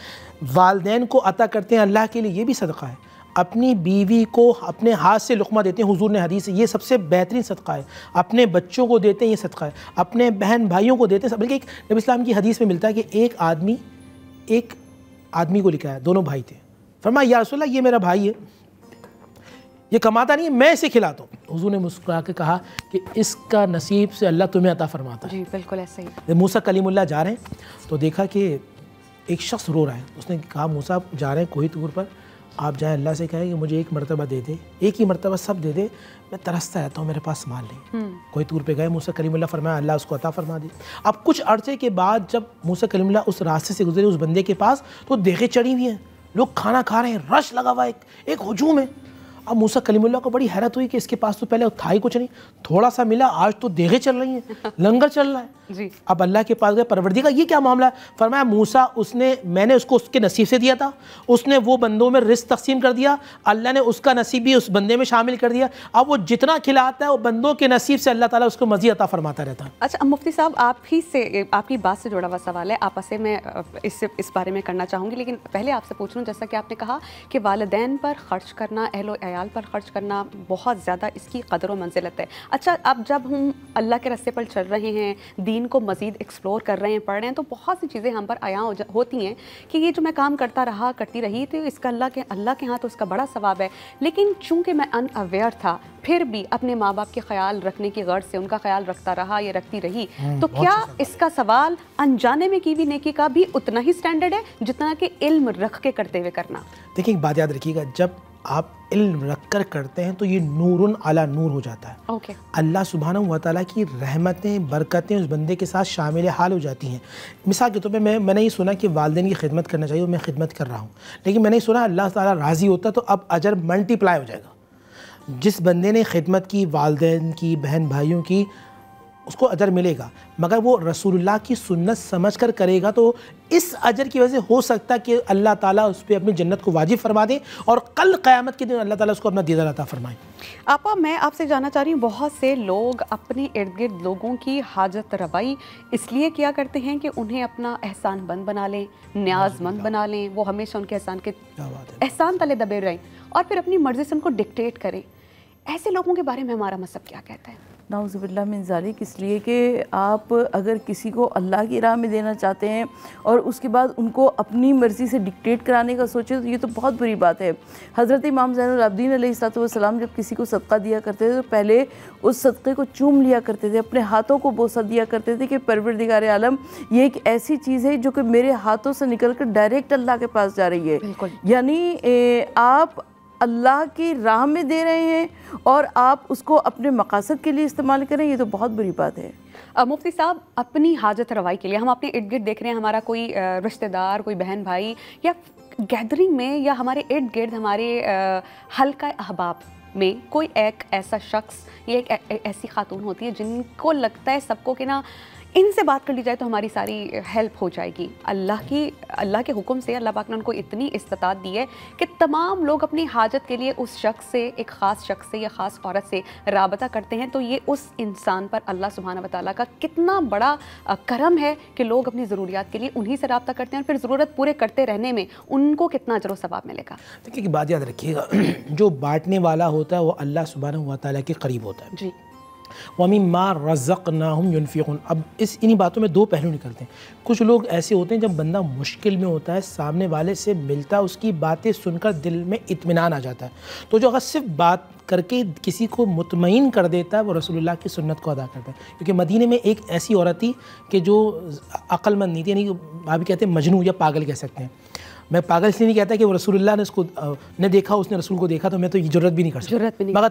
वालिदैन को अता करते हैं अल्लाह के लिए, ये भी सदका है। अपनी बीवी को अपने हाथ से लुक़मा देते हैं, हुजूर ने हदीस, ये सबसे बेहतरीन सदका है। अपने बच्चों को देते हैं, ये सदका है। अपने बहन भाइयों को देते हैं। बल्कि एक नबी इस्लाम की हदीस में मिलता है कि एक आदमी को लिखा है, दोनों भाई थे, फरमाया या रसूल अल्लाह, ये मेरा भाई है, ये कमाता नहीं है, मैं इसे खिलाता हूँ। हुजूर ने मुस्कुरा के कहा कि इसका नसीब से अल्लाह तुम्हें अता फरमाता है। जी, बिल्कुल ऐसे ही। मूसा कलीमुल्लाह जा रहे हैं तो देखा कि एक शख्स रो रहा है। उसने कहा मूसा जा रहे हैं कोई तूर पर, आप जाए अल्लाह से कहें कि मुझे एक मरतबा दे दे, एक ही मरतबा सब दे दे, मैं तरसता रहता हूँ, मेरे पास माल नहीं। कोई तूर पे गए, मूसा कलीमुल्लाह फरमाया अल्लाह उसको अता फरमा दे। अब कुछ अरसे के बाद जब मूसा कलीमुल्लाह उस रास्ते से गुजरे उस बंदे के पास, तो देखें चढ़ी हुई हैं, लोग खाना खा रहे हैं, रश लगा हुआ, एक हुजूम है। अब मूसा कलीमुल्लाह को बड़ी हैरत हुई कि इसके पास तो पहले था ही कुछ नहीं, थोड़ा सा मिला, आज तो देगे चल रही हैं, लंगर चल रहा है जी। अब अल्लाह के पास गए, परवरदिगार ये क्या मामला है? फरमाया मूसा मैंने उसको उसके नसीब से दिया था, उसने वो बंदों में रिस्क तकसीम कर दिया, अल्लाह ने उसका नसीब भी उस बंदे में शामिल कर दिया। अब वो जितना खिलाता है वो बंदों के नसीब से अल्लाह ताला उसको मज़ीद अता फरमाता रहता है। अच्छा मुफ्ती साहब, आप ही से आपकी बात से जुड़ा हुआ सवाल है, आपस से मैं इस बारे में करना चाहूँगी, लेकिन पहले आपसे पूछ लूँ, जैसा कि आपने कहा कि वालिदैन पर ख़र्च करना, अहलो अयाल पर ख़र्च करना बहुत ज़्यादा इसकी कदर व मंजिलत है। अच्छा, अब जब हम अल्लाह के रास्ते पर चल रहे हैं, दीन को मज़ीद एक्सप्लोर कर रहे हैं, पढ़ रहे हैं, तो बहुत सी चीज़ें हम पर आया होती हैं कि ये जो मैं काम करती रही तो इसका अल्लाह के यहाँ तो उसका बड़ा सवाब है, लेकिन चूँकि मैं अनअवेयर था, फिर भी अपने माँ बाप के ख्याल रखने की गर्ज से उनका ख्याल रखता रहा या रखती रही, तो क्या इसका सवाल अनजाने में की हुई नेकी का भी उतना ही स्टैंडर्ड है जितना कि इल्म रख के करते हुए करना? देखिए, एक बात याद रखिएगा, जब आप इल्म रख कर करते हैं तो ये नूरुन अला नूर हो जाता है। ओके। अल्लाह सुब्हानहू व तआला की रहमतें, बरकतें उस बंदे के साथ शामिल हाल हो जाती हैं। मिसाल के तौर पे मैंने ये सुना कि वालिदैन की खिदमत करना चाहिए और मैं खिदमत कर रहा हूँ, लेकिन मैंने सुना अल्लाह ताला राज़ी होता तो अब अजर मल्टीप्लाई हो जाएगा। जिस बंदे ने खिदमत की, वालिदैन की, बहन भाइयों की, उसको अजर मिलेगा, मगर वो रसूलुल्लाह की सुन्नत समझ कर करेगा तो इस अजर की वजह से हो सकता है कि अल्लाह ताला उस पर अपनी जन्नत को वाजिब फरमा दे और कल क़यामत के दिन अल्लाह ताला उसको अपना दीदार अता फरमाए। आपा, मैं आपसे जानना चाह रही हूँ, बहुत से लोग अपने इर्द गिर्द लोगों की हाजत रवाई इसलिए किया करते हैं कि उन्हें अपना एहसानमंद बना लें, न्याज़मंद बना लें, वो हमेशा उनके एहसान तले दबे रहें और फिर अपनी मर्ज़ी से उनको डिक्टेट करें। ऐसे लोगों के बारे में हमारा मज़हब क्या कहता है? नाउज़ुबिल्लाह मिन ज़ालिक, इसलिए कि आप अगर किसी को अल्लाह की राह में देना चाहते हैं और उसके बाद उनको अपनी मर्ज़ी से डिक्टेट कराने का सोचे तो ये तो बहुत बुरी बात है। हज़रत इमाम ज़ैनुल आबिदीन अलैहिस्सलाम जब किसी को सदका दिया करते थे तो पहले उस सदक़े को चूम लिया करते थे, अपने हाथों को बोसा दिया करते थे कि परवरदिगार आलम, ये एक ऐसी चीज़ है जो कि मेरे हाथों से निकल कर डायरेक्ट अल्लाह के पास जा रही है। यानी आप अल्लाह की राह में दे रहे हैं और आप उसको अपने मकासद के लिए इस्तेमाल करें, ये तो बहुत बुरी बात है। मुफ्ती साहब, अपनी हाजत रवाई के लिए हम अपने इर्द गिर्द देख रहे हैं, हमारा कोई रिश्तेदार, कोई बहन भाई या गैदरिंग में या हमारे इर्द गिर्द हमारे हल्का अहबाब में कोई एक ऐसा शख्स या एक ऐसी खातून होती है जिनको लगता है सबको कि ना इनसे बात कर ली जाए तो हमारी सारी हेल्प हो जाएगी। अल्लाह के हुक्म से अल्लाह पाक ने उनको इतनी इस्तात दी है कि तमाम लोग अपनी हाजत के लिए उस शख्स से, एक ख़ास शख्स से या ख़ास औरत से राबता करते हैं, तो ये उस इंसान पर अल्लाह सुब्हानहू व तआला का कितना बड़ा करम है कि लोग अपनी ज़रूरियात के लिए उन्हीं से रब्ता करते हैं और फिर ज़रूरत पूरे करते रहने में उनको कितना अजर व सवाब मिलेगा। देखिए, बात याद रखिएगा, जो बांटने वाला होता है वो अल्लाह सुब्हानहू व तआला के करीब होता है। जी। वमिम्मा रज़क़नाहुम युनफ़िक़ून। अब इन्हीं बातों में दो पहलू निकलते हैं। कुछ लोग ऐसे होते हैं जब बंदा मुश्किल में होता है, सामने वाले से मिलता है, उसकी बातें सुनकर दिल में इत्मीनान आ जाता है, तो जो अगर सिर्फ बात करके किसी को मुतमईन कर देता है वो रसूलुल्लाह की सुन्नत को अदा करता है। क्योंकि मदीने में एक ऐसी औरत थी कि जो अक्लमंद नहीं थी, यानी भाभी कहते हैं मजनू या पागल कह सकते हैं। मैं पागल इसलिए नहीं कहता कि वो रसूलुल्लाह ने उसको ने देखा, उसने रसूल को देखा, तो मैं तो ये जुर्रत भी नहीं कर सकता, मगर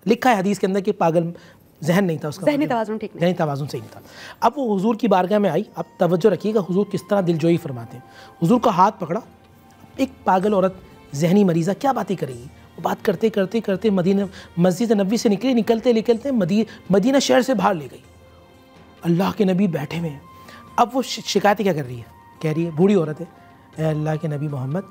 लिखा है हदीस के अंदर कि पागल जहन नहीं था उसका, ज़हनी तवाज़ुन ठीक नहीं, ज़हनी तवाज़ुन सही नहीं था। अब वो हुजूर की बारगाह में आई। अब तवज्जो रखिएगा हुजूर किस तरह दिलजोई फरमाते हैं। हुजूर का हाथ पकड़ा, एक पागल औरत जहनी मरीज़ा क्या बातें करेगी, वो बात करते करते करते मदीना मस्जिद नबी से निकलते निकलते मदीना शहर से बाहर ले गई। अल्लाह के नबी बैठे हुए हैं। अब वो शिकायतें क्या कर रही है, कह रही है, बूढ़ी औरत है, अल्लाह के नबी मोहम्मद,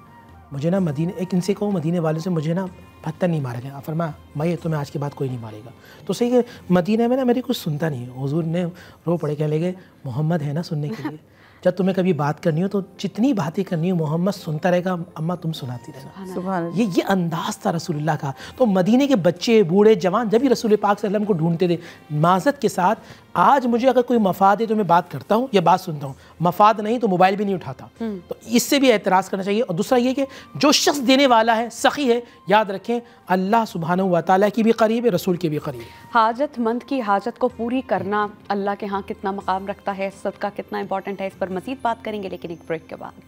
मुझे ना मदीने, एक इनसे कहो मदीने वाले से मुझे ना पत्थर नहीं मारा गया। फरमाया, मैं तुम्हें आज के बाद कोई नहीं मारेगा। तो सही है, मदीने में ना मेरी कुछ सुनता नहीं है। हुजूर ने रो पड़े, कहने लगे, मोहम्मद है ना सुनने के लिए, जब तुम्हें कभी बात करनी हो तो जितनी बातें करनी हो मोहम्मद सुनता रहेगा, अम्मा तुम सुनाती रहना। सुभान ये अंदाज़ था रसूलुल्लाह का। तो मदीने के बच्चे, बूढ़े, जवान जब भी रसूल पाक सल्लल्लाहु अलैहि वसल्लम को ढूंढते थे माज़त के साथ, आज मुझे अगर कोई मफाद है तो मैं बात करता हूँ या बात सुनता हूँ, मफाद नहीं तो मोबाइल भी नहीं उठाता। तो इससे भी एतराज़ करना चाहिए। और दूसरा ये कि जो शख्स देने वाला है, सखी है, याद रखें अल्लाह सुब्हानहू व तआला की भी करीब है, रसूल के भी करीब। हाजतमंद की हाजत को पूरी करना अल्लाह के यहाँ कितना मकाम रखता है, सदका कितना इंपॉर्टेंट है, इस पर मज़ीद बात करेंगे लेकिन एक ब्रेक के बाद।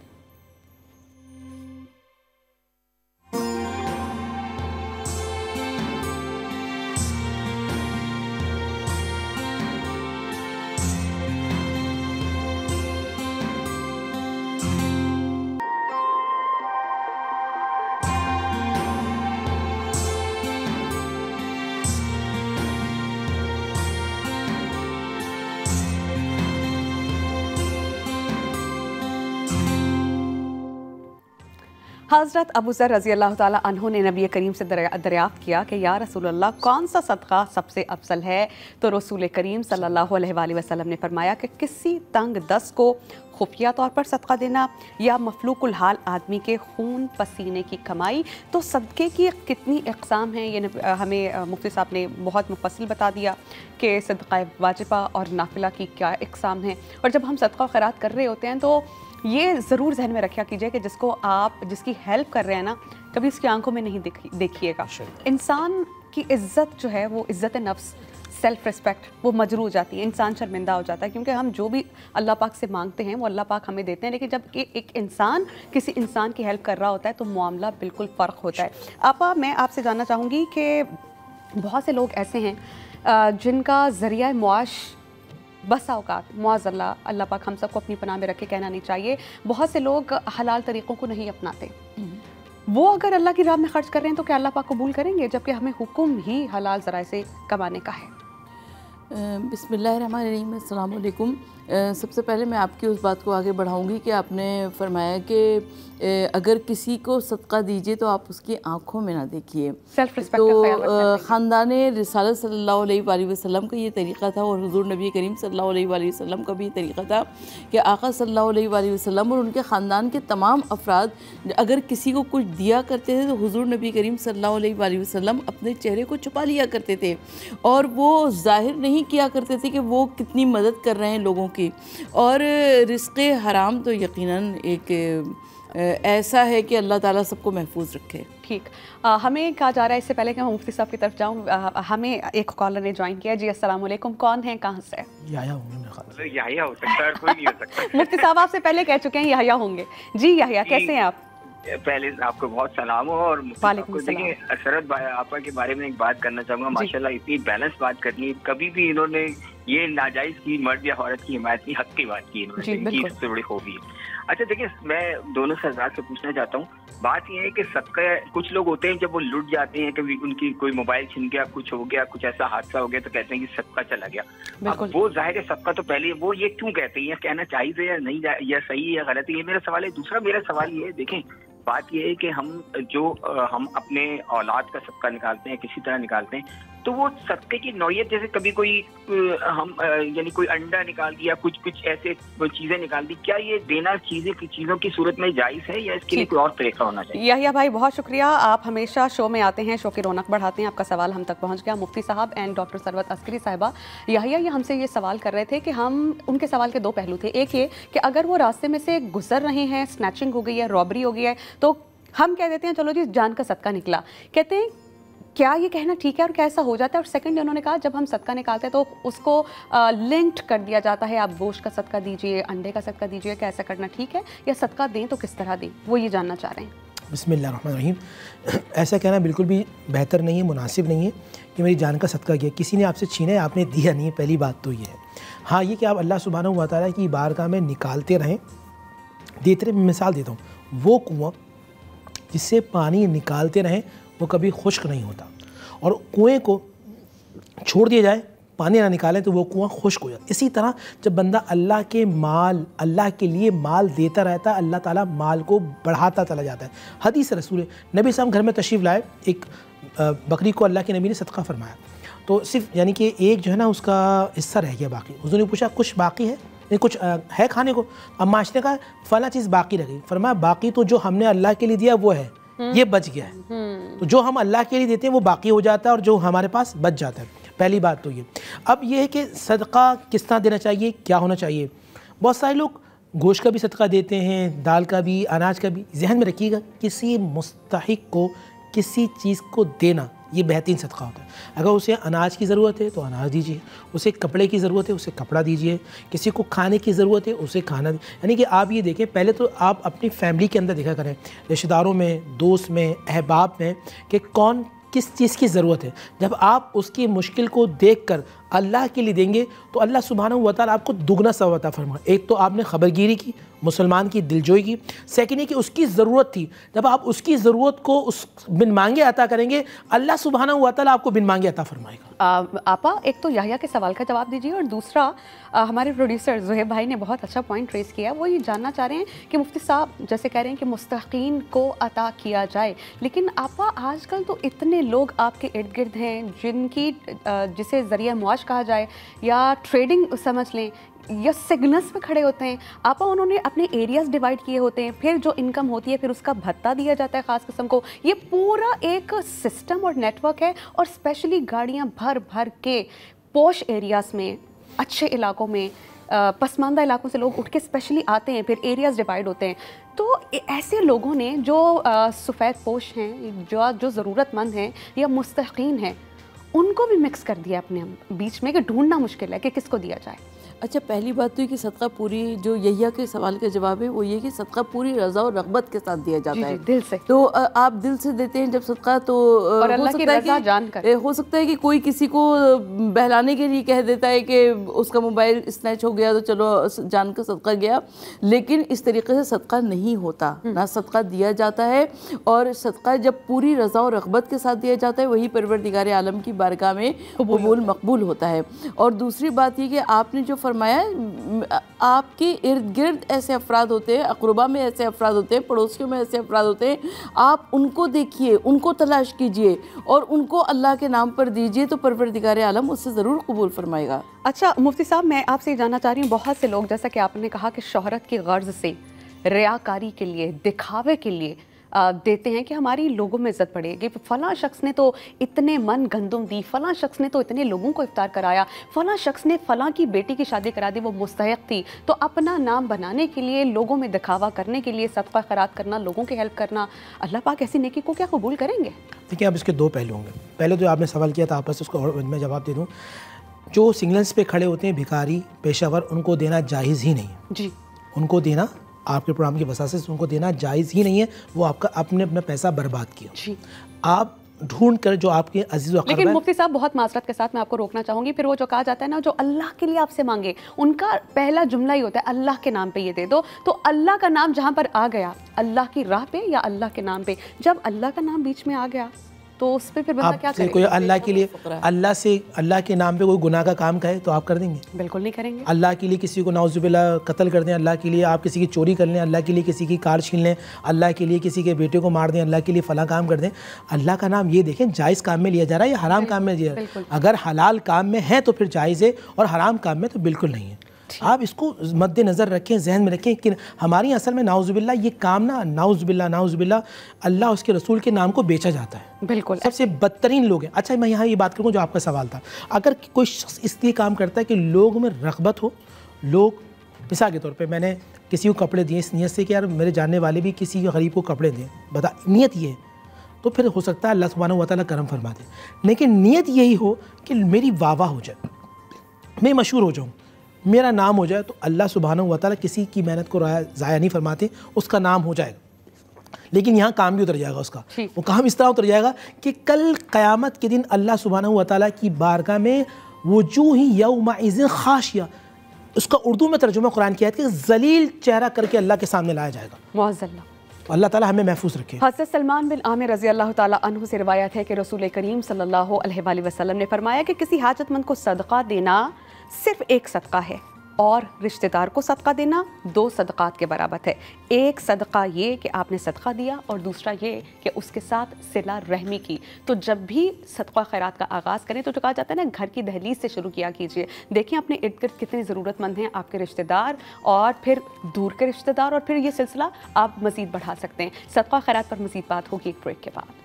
हज़रत अबू ज़र रज़ी अल्लाह ताला अन्हु ने नबी करीम से दरियाफ़्त किया कि या रसूलल्लाह कौन सा सदका सबसे अफजल है। तो रसूल करीम सल्लल्लाहु अलैहि वसल्लम ने फरमाया कि किसी तंग दस्त को खुफिया तौर पर सदका देना या मफलूकुल हाल आदमी के खून पसीने की कमाई। तो सदक़े की कितनी इक़साम हैं ये हमें मुफ्ती साहब ने बहुत मुफस्सिल बता दिया कि सदक़ा वाजिबा और नाफिला की क्या इक़साम हैं। और जब हम सदका खैरात कर रहे होते हैं तो ये ज़रूर जहन में रखा कीजिए कि जिसकी हेल्प कर रहे हैं ना, कभी उसकी आंखों में नहीं देखिएगा। इंसान की इज़्ज़त जो है वो इज़्ज़त नफ्स, सेल्फ रिस्पेक्ट वो मजरू हो जाती है, इंसान शर्मिंदा हो जाता है। क्योंकि हम जो भी अल्लाह पाक से मांगते हैं वो अल्लाह पाक हमें देते हैं, लेकिन जब एक इंसान किसी इंसान की हेल्प कर रहा होता है तो मामला बिल्कुल फ़र्क होता है। आपा, मैं आपसे जानना चाहूँगी कि बहुत से लोग ऐसे हैं जिनका ज़रिया मुआश बस औकात मुआज़ल्ला, अल्लाह पाक हम सबको अपनी पनाह में रखे, कहना नहीं चाहिए, बहुत से लोग हलाल तरीक़ों को नहीं अपनाते। वो अगर अल्लाह की राह में ख़र्च कर रहे हैं तो क्या अल्लाह पाक कबूल करेंगे, जबकि हमें हुक्म ही हलाल ज़राए से कमाने का है। बिस्मिल्लाहिर्रहमानिर्रहीम, अस्सलाम वालेकुम। सबसे पहले मैं आपकी उस बात को आगे बढ़ाऊंगी कि आपने फरमाया कि अगर किसी को सदका दीजिए तो आप उसकी आंखों में ना देखिए। सेल्फ रिस्पेक्ट का ख्याल रखना चाहिए। ख़ानदान रिसालत सल्लल्लाहु अलैहि वसल्लम का ये तरीक़ा था और हुज़ूर नबी करीम सल्लल्लाहु अलैहि वसल्लम का भी तरीक़ा था कि आका सल्लल्लाहु अलैहि वसल्लम और उनके ख़ानदान के तमाम अफराद अगर किसी को कुछ दिया करते थे तो हुज़ूर नबी करीम सल्लल्लाहु अलैहि वसल्लम अपने चेहरे को छुपा लिया करते थे और वो ज़ाहिर नहीं किया करते थे कि वो कितनी मदद कर रहे हैं लोगों की। और रिज़्क़े हराम तो यकीनन एक ऐसा है कि अल्लाह ताला सबको महफूज रखे। ठीक, हमें कहा जा रहा है, इससे पहले कि मैं मुफ्ती साहब की तरफ जाऊँ, हमें एक कॉलर ने ज्वाइन किया। जी अस्सलाम वालेकुम, कौन है, कहाँ से? याह्या होंगे मेरे ख्याल से। याह्या हो सकता है, कोई नहीं हो सकता। मुफ्ती साहब आपसे पहले कह चुके हैं याह्या होंगे। जी याह्या, कैसे हैं आप? पहले आपको बहुत सलाम हो। और वालेकुम सलाम। देखिए, असरत आपा के बारे में एक बात करना चाहूँगा। माशाल्लाह इतनी बैलेंस बात करनी है, कभी भी इन्होंने ये नाजायज़ की मर्द या औरत की हिमायत की, हक की बात की इन्होंने, की सबसे बड़ी खूबी है। अच्छा देखिए, मैं दोनों सरदार से पूछना चाहता हूँ, बात यह है कि सबका, कुछ लोग होते हैं जब वो लुट जाते हैं, कभी उनकी कोई मोबाइल छिन गया, कुछ हो गया, कुछ ऐसा हादसा हो गया तो कहते हैं कि सबका चला गया। अब वो जाहिर है सबका तो पहले वो ये क्यों कहते हैं, या कहना चाहिए या नहीं, या सही है या गलत है, ये मेरा सवाल है। दूसरा मेरा सवाल ये है, देखें बात ये है कि हम अपने औलाद का सदका निकालते हैं, किसी तरह निकालते हैं, तो वो सदके की नौयत, जैसे कभी कोई यानी कोई अंडा निकाल दिया, कुछ ऐसे चीजें निकाल दी, क्या ये देना चीजों की सूरत में जायज़ है या इसके लिए कोई और तरीका होना चाहिए? याह्या भाई बहुत शुक्रिया, आप हमेशा शो में आते हैं, शो की रौनक बढ़ाते हैं। आपका सवाल हम तक पहुंच गया। मुफ्ती साहब एंड डॉक्टर सरवत अस्करी साहिबा, याह्या ये हमसे ये सवाल कर रहे थे कि उनके सवाल के दो पहलू थे। एक ये कि अगर वो रास्ते में से गुजर रहे हैं, स्नैचिंग हो गई है, रॉबरी हो गई है, तो हम कह देते हैं चलो जी जान का सदका निकला, कहते हैं क्या ये कहना ठीक है और क्या ऐसा हो जाता है? और सेकंड उन्होंने कहा जब हम सदका निकालते हैं तो उसको लिंक्ड कर दिया जाता है, आप गोश्त का सदका दीजिए, अंडे का सदका दीजिए, क्या ऐसा करना ठीक है, या सदका दें तो किस तरह दें, वो ये जानना चाह रहे हैं। बिस्मिल्लाहिर्रहमानिर्रहीम, ऐसा कहना बिल्कुल भी बेहतर नहीं है, मुनासिब नहीं है कि मेरी जान का सदका किया। किसी ने आपसे छीना है, आपने दिया नहीं है, पहली बात तो ये है। हाँ, ये कि आप अल्लाह सुब्हानहू व तआला की बारगाह में निकालते रहें, देते रहें। मिसाल देता हूँ, वो कुआँ जिससे पानी निकालते रहें वो कभी खुश्क नहीं होता, और कुएं को छोड़ दिया जाए, पानी ना निकालें तो वो कुआं खुश्क हो जाता। इसी तरह जब बंदा अल्लाह के लिए माल देता रहता है, अल्लाह ताला माल को बढ़ाता चला जाता है। हदीस रसूल नबी साहब घर में तशरीफ़ लाए, एक बकरी को अल्लाह के नबी ने सदका फरमाया, तो सिर्फ यानी कि एक जो है ना उसका हिस्सा रह गया बाकी। हुज़ूर ने पूछा कुछ बाकी है, कुछ है खाने को? अब माशरे का फला चीज़ बाकी रह गई। फरमाया बाकी तो जो हमने अल्लाह के लिए दिया वो है, ये बच गया है। तो जो हम अल्लाह के लिए देते हैं वो बाकी हो जाता है और जो हमारे पास बच जाता है। पहली बात तो ये। अब ये है कि सदका किस तरह देना चाहिए, क्या होना चाहिए। बहुत सारे लोग गोश्त का भी सदका देते हैं, दाल का भी, अनाज का भी। जहन में रखिएगा, किसी मुस्तहिक को किसी चीज़ को देना ये बेहतरीन सदका होता है। अगर उसे अनाज की ज़रूरत है तो अनाज दीजिए, उसे कपड़े की ज़रूरत है उसे कपड़ा दीजिए, किसी को खाने की ज़रूरत है उसे खाना। यानी कि आप ये देखें, पहले तो आप अपनी फैमिली के अंदर देखा करें, रिश्तेदारों में, दोस्त में, अहबाब में, कि कौन किस चीज़ की ज़रूरत है। जब आप उसकी मुश्किल को देखकर अल्लाह के लिए देंगे तो अल्लाह सुब्हानहू व तआला आपको दुगना सवाब अता फरमाए। एक तो आपने खबरगिरी की, मुसलमान की दिलजोई की। सेकंड ये कि उसकी ज़रूरत थी, जब आप उसकी ज़रूरत को उस बिन मांगे अता करेंगे, अल्लाह सुब्हानहू व तआला आपको बिन मांगे अता फरमाएगा। आपा, एक तो याह्या के सवाल का जवाब दीजिए, और दूसरा हमारे प्रोड्यूसर ज़ुहैब भाई ने बहुत अच्छा पॉइंट रेस किया। वो ये जानना चाह रहे हैं कि मुफ्ती साहब जैसे कह रहे हैं कि मुस्तहीक़ीन को अता किया जाए, लेकिन आपा आजकल तो इतने लोग आपके इर्द गिर्द हैं जिनकी जिसे ज़रिया मुआश कहा जाए या ट्रेडिंग समझ लें या सिग्नल्स में खड़े होते हैं। आपा उन्होंने अपने एरियाज़ डिवाइड किए होते हैं, फिर जो इनकम होती है फिर उसका भत्ता दिया जाता है ख़ास किस्म को। ये पूरा एक सिस्टम और नेटवर्क है, और स्पेशली गाड़ियाँ भर भर के पॉश एरियाज़ में, अच्छे इलाकों में, पसमानदा इलाकों से लोग उठ के स्पेशली आते हैं, फिर एरियाज़ डिवाइड होते हैं। तो ऐसे लोगों ने जो सफ़ेद पोश हैं, जो ज़रूरतमंद हैं या मुस्तहीक़ीन हैं, उनको भी मिक्स कर दिया अपने बीच में कि ढूंढना मुश्किल है कि किसको दिया जाए। अच्छा, पहली बात तो ये कि सदका पूरी, जो यहिया के सवाल का जवाब है वो ये कि सदका पूरी रज़ा और रग़बत के साथ दिया जाता है, दिल से। तो आप दिल से देते हैं जब सदका, तो और अल्लाह की रज़ा जानकर। हो सकता है कि कोई किसी को बहलाने के लिए कह देता है कि उसका मोबाइल स्नैच हो गया तो चलो जानकर सदका गया, लेकिन इस तरीके से सदका नहीं होता। ना सदका दिया जाता है, और सदका जब पूरी रज़ा और रग़बत के साथ दिया जाता है वही परवरदिगार आलम की बारगाह में कबूल मकबूल होता है। और दूसरी बात ये कि आपने जो फरमाया, आपके इर्द गिर्द ऐसे अफराद होते हैं, अक़रबा में ऐसे अफराद होते हैं, पड़ोसियों में ऐसे अफराद होते हैं, आप उनको देखिए, उनको तलाश कीजिए और उनको अल्लाह के नाम पर दीजिए, तो परवरदिगार आलम उससे ज़रूर कबूल फरमाएगा। अच्छा मुफ्ती साहब, मैं आपसे ये जानना चाह रही हूँ, बहुत से लोग जैसा कि आपने कहा कि शोहरत की गर्ज से, रियाकारी के लिए, दिखावे के लिए देते हैं कि हमारी लोगों में इज्जत बढ़ेगी। फ़लाँ शख्स ने तो इतने मन गंदम दी, फ़लाँ शख्स ने तो इतने लोगों को इफ्तार कराया, फ़लाँ शख्स ने फ़लाँ की बेटी की शादी करा दी, वो मुस्तहिक़ थी। तो अपना नाम बनाने के लिए, लोगों में दिखावा करने के लिए सदका खैरात करना, लोगों की हेल्प करना, अल्लाह पाक ऐसी नेकी को क्या कबूल करेंगे? देखिए, अब इसके दो पहलू होंगे। पहले तो आपने सवाल किया था, आपस उसको और मैं जवाब दे दूँ। जो सिग्नल्स पे खड़े होते हैं भिखारी पेशावर, उनको देना जायज़ ही नहीं है जी। उनको देना, आपके प्रोग्राम की वजह से उनको देना जायज़ ही नहीं है। वो आपका आपने अपना पैसा बर्बाद किया। जी। आप ढूंढ कर जो आपके अजीज़, लेकिन मुफ्ती साहब बहुत माजरत के साथ मैं आपको रोकना चाहूँगी, फिर वो जो कहा जाता है ना, जो अल्लाह के लिए आपसे मांगे, उनका पहला जुमला ही होता है अल्लाह के नाम पे ये दे दो। तो अल्लाह का नाम जहाँ पर आ गया, अल्लाह की राह पे या अल्लाह के नाम पे, जब अल्लाह का नाम बीच में आ गया तो उस पर फिर बंदा क्या करे? कोई अल्लाह के लिए, अल्लाह के नाम पे कोई गुनाह का काम करे तो आप कर देंगे? बिल्कुल नहीं करेंगे। अल्लाह के लिए किसी को नाउज़ुबिल्लाह कत्ल कर दें, अल्लाह के लिए आप किसी की चोरी कर लें, अल्लाह के लिए किसी की कार छीन लें, अल्लाह के लिए किसी के बेटे को मार दें, अल्लाह के लिए फ़लाँ काम कर दें। अल्लाह का नाम ये देखें जायज़ काम में लिया जा रहा है या हराम काम में लिया जा रहा है। अगर हलाल काम में है तो फिर जायज़ है, और हराम काम में तो बिल्कुल नहीं है। आप इसको मद्देनज़र रखें, जहन में रखें कि हमारी असल में नाउज़ुबिल्लाह ये काम ना, नाउज़ुबिल्लाह अल्लाह उसके रसूल के नाम को बेचा जाता है। बिल्कुल सबसे बदतरीन लोग हैं। अच्छा, मैं यहाँ ये बात करूँ जो आपका सवाल था, अगर कोई शख्स इसलिए काम करता है कि लोगों में रग़बत हो, लोग मिसाल के तौर पे मैंने किसी को कपड़े दिए इस नीयत से कि यार मेरे जानने वाले भी किसी गरीब को कपड़े दें, बता नीयत ये है, तो फिर हो सकता है अल्लाह सुब्हानहू व तआला करम फरमा दे। लेकिन नीयत यही हो कि मेरी वाह हो जाए, मैं मशहूर हो जाऊँ, मेरा नाम हो जाए, तो अल्लाह सुब्हानहू व तआला किसी की मेहनत को ज़ाया नहीं फरमाते, उसका नाम हो जाएगा। लेकिन यहाँ काम भी उतर जाएगा उसका। वो काम इस तरह उतर जाएगा कि कल क़यामत के दिन अल्लाह सुब्हानहू व तआला की बारगाह में वजूही यौमइज़िन खाशिया, उसका उर्दू में तर्जुमा कुरान की आयत कि ज़लील चेहरा करके अल्लाह के सामने लाया जाएगा। मुअज़्ज़ल्लाह। अल्लाह ताला हमें महफूज रखे। हज़रत सलमान बिन आमिर रज़ी अल्लाह ताला अन्हु से रिवायत है कि रसूल करीम सल्लल्लाहु अलैहि वसल्लम ने फरमाया कि किसी हाजतमंद को सदका देना सिर्फ एक सदका है, और रिश्तेदार को सदका देना 2 सदक़ात के बराबर है। एक सदका ये कि आपने सदका दिया, और दूसरा ये कि उसके साथ सिला रहमी की। तो जब भी सदका खैरात का आगाज़ करें तो जो कहा जाता है ना, घर की दहलीज से शुरू किया कीजिए। देखिए अपने इर्द गिर्द कितने ज़रूरतमंद हैं आपके रिश्तेदार, और फिर दूर के रिश्तेदार, और फिर ये सिलसिला आप मज़ीद बढ़ा सकते हैं। सदका खैरात पर मज़ीद बात होगी एक ब्रेक के बाद।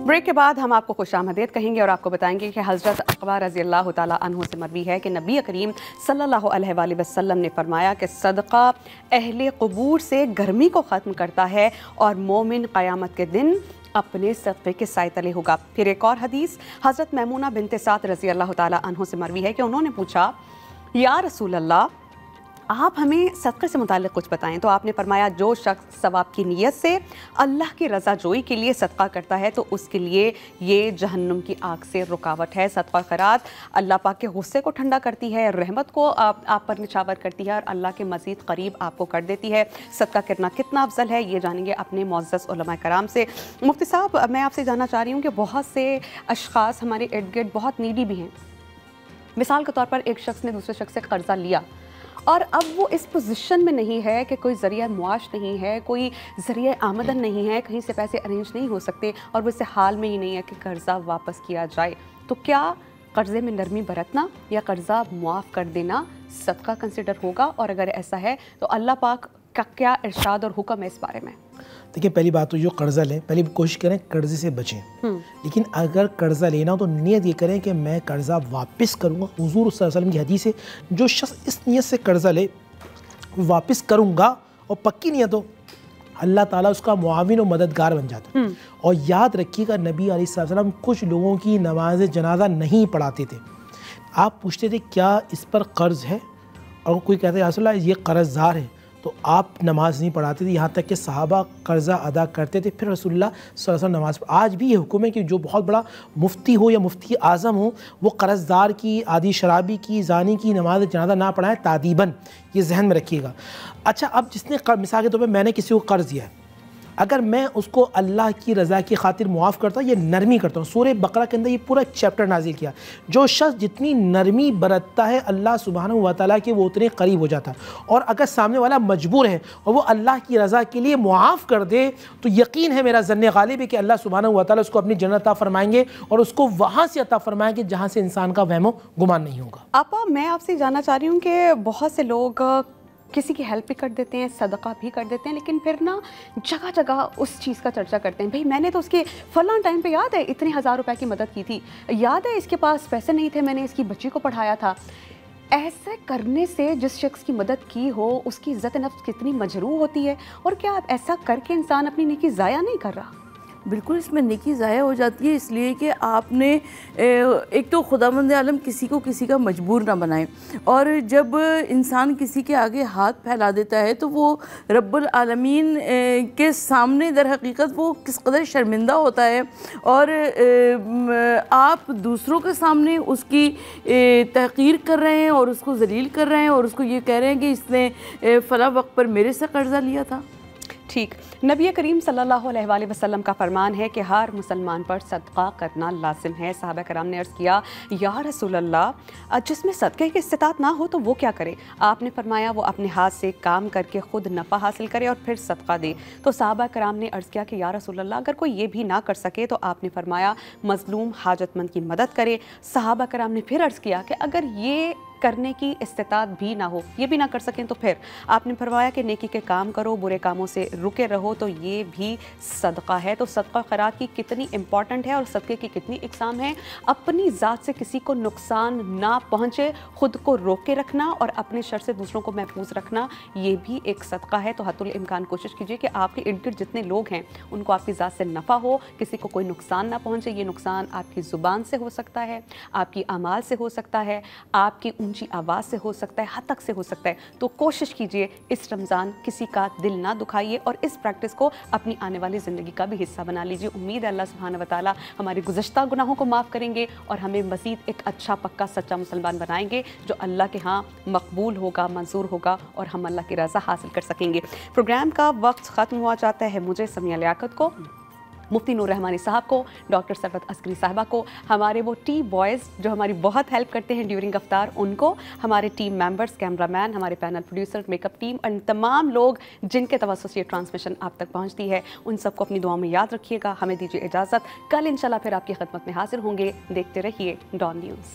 ब्रेक के बाद हम आपको खुशामदीद कहेंगे और आपको बताएंगे कि हज़रत अक़बा रज़ी अल्लाह ताला अन्हु से मरवी है कि नबी करीम सल्लल्लाहु अलैहि वसल्लम ने फरमाया कि सदका अहले क़ुबूर से गर्मी को ख़त्म करता है और मोमिन क़यामत के दिन अपने सदक़े के साए तले होगा। फिर एक और हदीस हज़रत मैमूना बिन्ते साद रज़ी अल्लाह ताला अन्हु से मरवी है कि उन्होंने पूछा, या रसूल अल्लाह, आप हमें सदक़े से मुताल्लिक़ कुछ बताएं। तो आपने फरमाया, जो शख्स सवाब की नीयत से अल्लाह की रज़ा जोई के लिए सदका करता है तो उसके लिए ये जहन्नुम की आग से रुकावट है। सदका खैरात अल्लाह पाक के गुस्से को ठंडा करती है, रहमत को आप पर निछावर करती है और अल्लाह के मज़ीद करीब आपको कर देती है। सदका करना कितना अफजल है ये जानेंगे अपने मुअज़्ज़ज़ उलमा कराम से। मुफ्ती साहब, मैं आपसे जानना चाह रही हूँ कि बहुत से अशख़ास हमारे इर्द गिर्द बहुत नीडी भी हैं। मिसाल के तौर पर एक शख्स ने दूसरे शख्स से कर्ज़ा लिया और अब वो इस पोजीशन में नहीं है कि कोई ज़रिया मुआश नहीं है, कोई ज़रिया आमदन नहीं है, कहीं से पैसे अरेंज नहीं हो सकते और वो इस हाल में ही नहीं है कि कर्ज़ा वापस किया जाए। तो क्या कर्ज़े में नरमी बरतना या कर्ज़ा मुआफ़ कर देना सदका कंसिडर होगा, और अगर ऐसा है तो अल्लाह पाक का क्या इरशाद और हुक्म है इस बारे में? देखिए, पहली बात तो जो कर्ज़ा लें, पहले कोशिश करें कर्ज़े से बचें। लेकिन अगर कर्ज़ा लेना हो तो नियत ये करें कि मैं कर्ज़ा वापस करूँगा। हुज़ूर सल्लल्लाहु अलैहि वसल्लम की हदीस है, जो शख्स इस नियत से कर्ज़ा ले वापस करूँगा और पक्की नियत हो, अल्लाह ताला उसका मुआविन और मददगार बन जाता है। और याद रखिएगा, नबी अलैहि सल्लम कुछ लोगों की नमाज जनाजा नहीं पढ़ाते थे। आप पूछते थे क्या इस पर कर्ज़ है, और कोई कहते या रसूल अल्लाह ये कर्ज़दार है, तो आप नमाज नहीं पढ़ाते थे, यहाँ तक कि सहाबा कर्ज़ा अदा करते थे, फिर रसूलुल्लाह सल्लल्लाहु अलैहि वसल्लम नमाज। आज भी ये हुक्म है कि जो बहुत बड़ा मुफ्ती हो या मुफ्ती आज़म हो, वो कर्ज़दार की, आदि शराबी की, जानी की नमाज जनाजा ना पढ़ाएं तादीबन। ये जहन में रखिएगा। अच्छा, अब जिसने मिसाल के तौर पर मैंने किसी को कर्ज़ दिया है, अगर मैं उसको अल्लाह की रज़ा की खातिर मुआफ़ करता हूँ, ये नरमी करता हूँ। सूरह बकरा के अंदर ये पूरा चैप्टर नाजिल किया, जो शख्स जितनी नरमी बरतता है अल्लाह सुब्हानहू व तआला के, वो उतने करीब हो जाता है। और अगर सामने वाला मजबूर है और वो अल्लाह की रज़ा के लिए मुआफ़ कर दे, तो यकीन है, मेरा ज़न्ने गालिब है कि अल्लाह सुब्हानहू व तआला उसको अपनी जन्नत अता फरमाएंगे और उसको वहाँ से अता फरमाएंगे जहाँ से इंसान का वहमो गुमान नहीं होगा। आपा, मैं आपसे जानना चाह रही हूँ कि बहुत से लोग किसी की हेल्प भी कर देते हैं, सदका भी कर देते हैं, लेकिन फिर ना जगह जगह उस चीज़ का चर्चा करते हैं, भाई मैंने तो उसके फलां टाइम पे याद है इतने 1000 रुपए की मदद की थी, याद है इसके पास पैसे नहीं थे, मैंने इसकी बच्ची को पढ़ाया था। ऐसे करने से जिस शख्स की मदद की हो उसकी इज़्ज़त नफ्स कितनी मजरूह होती है, और क्या ऐसा करके इंसान अपनी नेकी ज़ाया नहीं कर रहा? बिल्कुल, इसमें नेकी ज़ाया हो जाती है, इसलिए कि आपने एक तो खुदावंद आलम किसी को किसी का मजबूर ना बनाए, और जब इंसान किसी के आगे हाथ फैला देता है तो वो रब्बुल आलमीन के सामने दर हकीकत वो किस कदर शर्मिंदा होता है, और आप दूसरों के सामने उसकी तहक़ीर कर रहे हैं और उसको ज़लील कर रहे हैं और उसको ये कह रहे हैं कि इसने फ़ला वक्त पर मेरे से कर्ज़ा लिया था। ठीक, नबी करीम सल्लल्लाहु अलैहि वसल्लम का फरमान है कि हर मुसलमान पर सदका करना लाजिम है। सहाबा कराम ने अर्ज़ किया, या रसूल अल्लाह, जिसमें सदक़े की इस्तिताअत ना हो तो वो क्या करे? आपने फरमाया, वो अपने हाथ से काम करके ख़ुद नफ़ा हासिल करे और फिर सदका दे। तो सहाबा कराम ने अर्ज़ किया कि या रसूल अल्लाह, अगर कोई ये भी ना कर सके तो आपने फरमाया मज़लूम हाजतमंद की मदद करे। सहाबा कराम ने फिर अर्ज़ किया कि अगर ये करने की इस्तिताअत भी ना हो, ये भी ना कर सकें, तो फिर आपने फरमाया कि नेकी के काम करो, बुरे कामों से रुके रहो, तो ये भी सदका है। तो सदका खैरात की कितनी इंपॉर्टेंट है और सदक़े की कितनी इक़साम है। अपनी ज़ात से किसी को नुकसान ना पहुँचे, ख़ुद को रोक के रखना और अपने शर से दूसरों को महफूज रखना, ये भी एक सदका है। तो हद्दुल इम्कान कोशिश कीजिए कि आपके इर्द गिर्द जितने लोग हैं उनको आपकी ज़ात से नफ़ा हो, किसी को कोई नुकसान ना पहुँचे। ये नुकसान आपकी ज़ुबान से हो सकता है, आपकी अमाल से हो सकता है, आपकी ऊंची आवाज़ से हो सकता है, हद तक से हो सकता है। तो कोशिश कीजिए इस रमज़ान किसी का दिल ना दुखाइए और इस प्रैक्टिस को अपनी आने वाली ज़िंदगी का भी हिस्सा बना लीजिए। उम्मीद है अल्लाह सुब्हानहू व तआला हमारे गुज़श्ता गुनाहों को माफ़ करेंगे और हमें मज़ीद एक अच्छा पक्का सच्चा मुसलमान बनाएंगे जो अल्लाह के यहाँ मकबूल होगा, मंजूर होगा और हम अल्लाह की रज़ा हासिल कर सकेंगे। प्रोग्राम का वक्त ख़त्म हुआ चाहता है। मुझे समिया लियाकत को, मुफ्ती नूर रहमानी साहब को, डॉक्टर सरवत अस्करी साहिबा को, हमारे वो टीम बॉयज़ जो हमारी बहुत हेल्प करते हैं ड्यूरिंग अफ्तार, उनको, हमारे टीम मेंबर्स, कैमरामैन, हमारे पैनल प्रोड्यूसर, मेकअप टीम और तमाम लोग जिनके तवज्जुह ये ट्रांसमिशन आप तक पहुंचती है, उन सबको अपनी दुआ में याद रखिएगा। हमें दीजिए इजाज़त। कल इंशाल्लाह फिर आपकी खिदमत में हाजिर होंगे। देखते रहिए डॉन न्यूज़।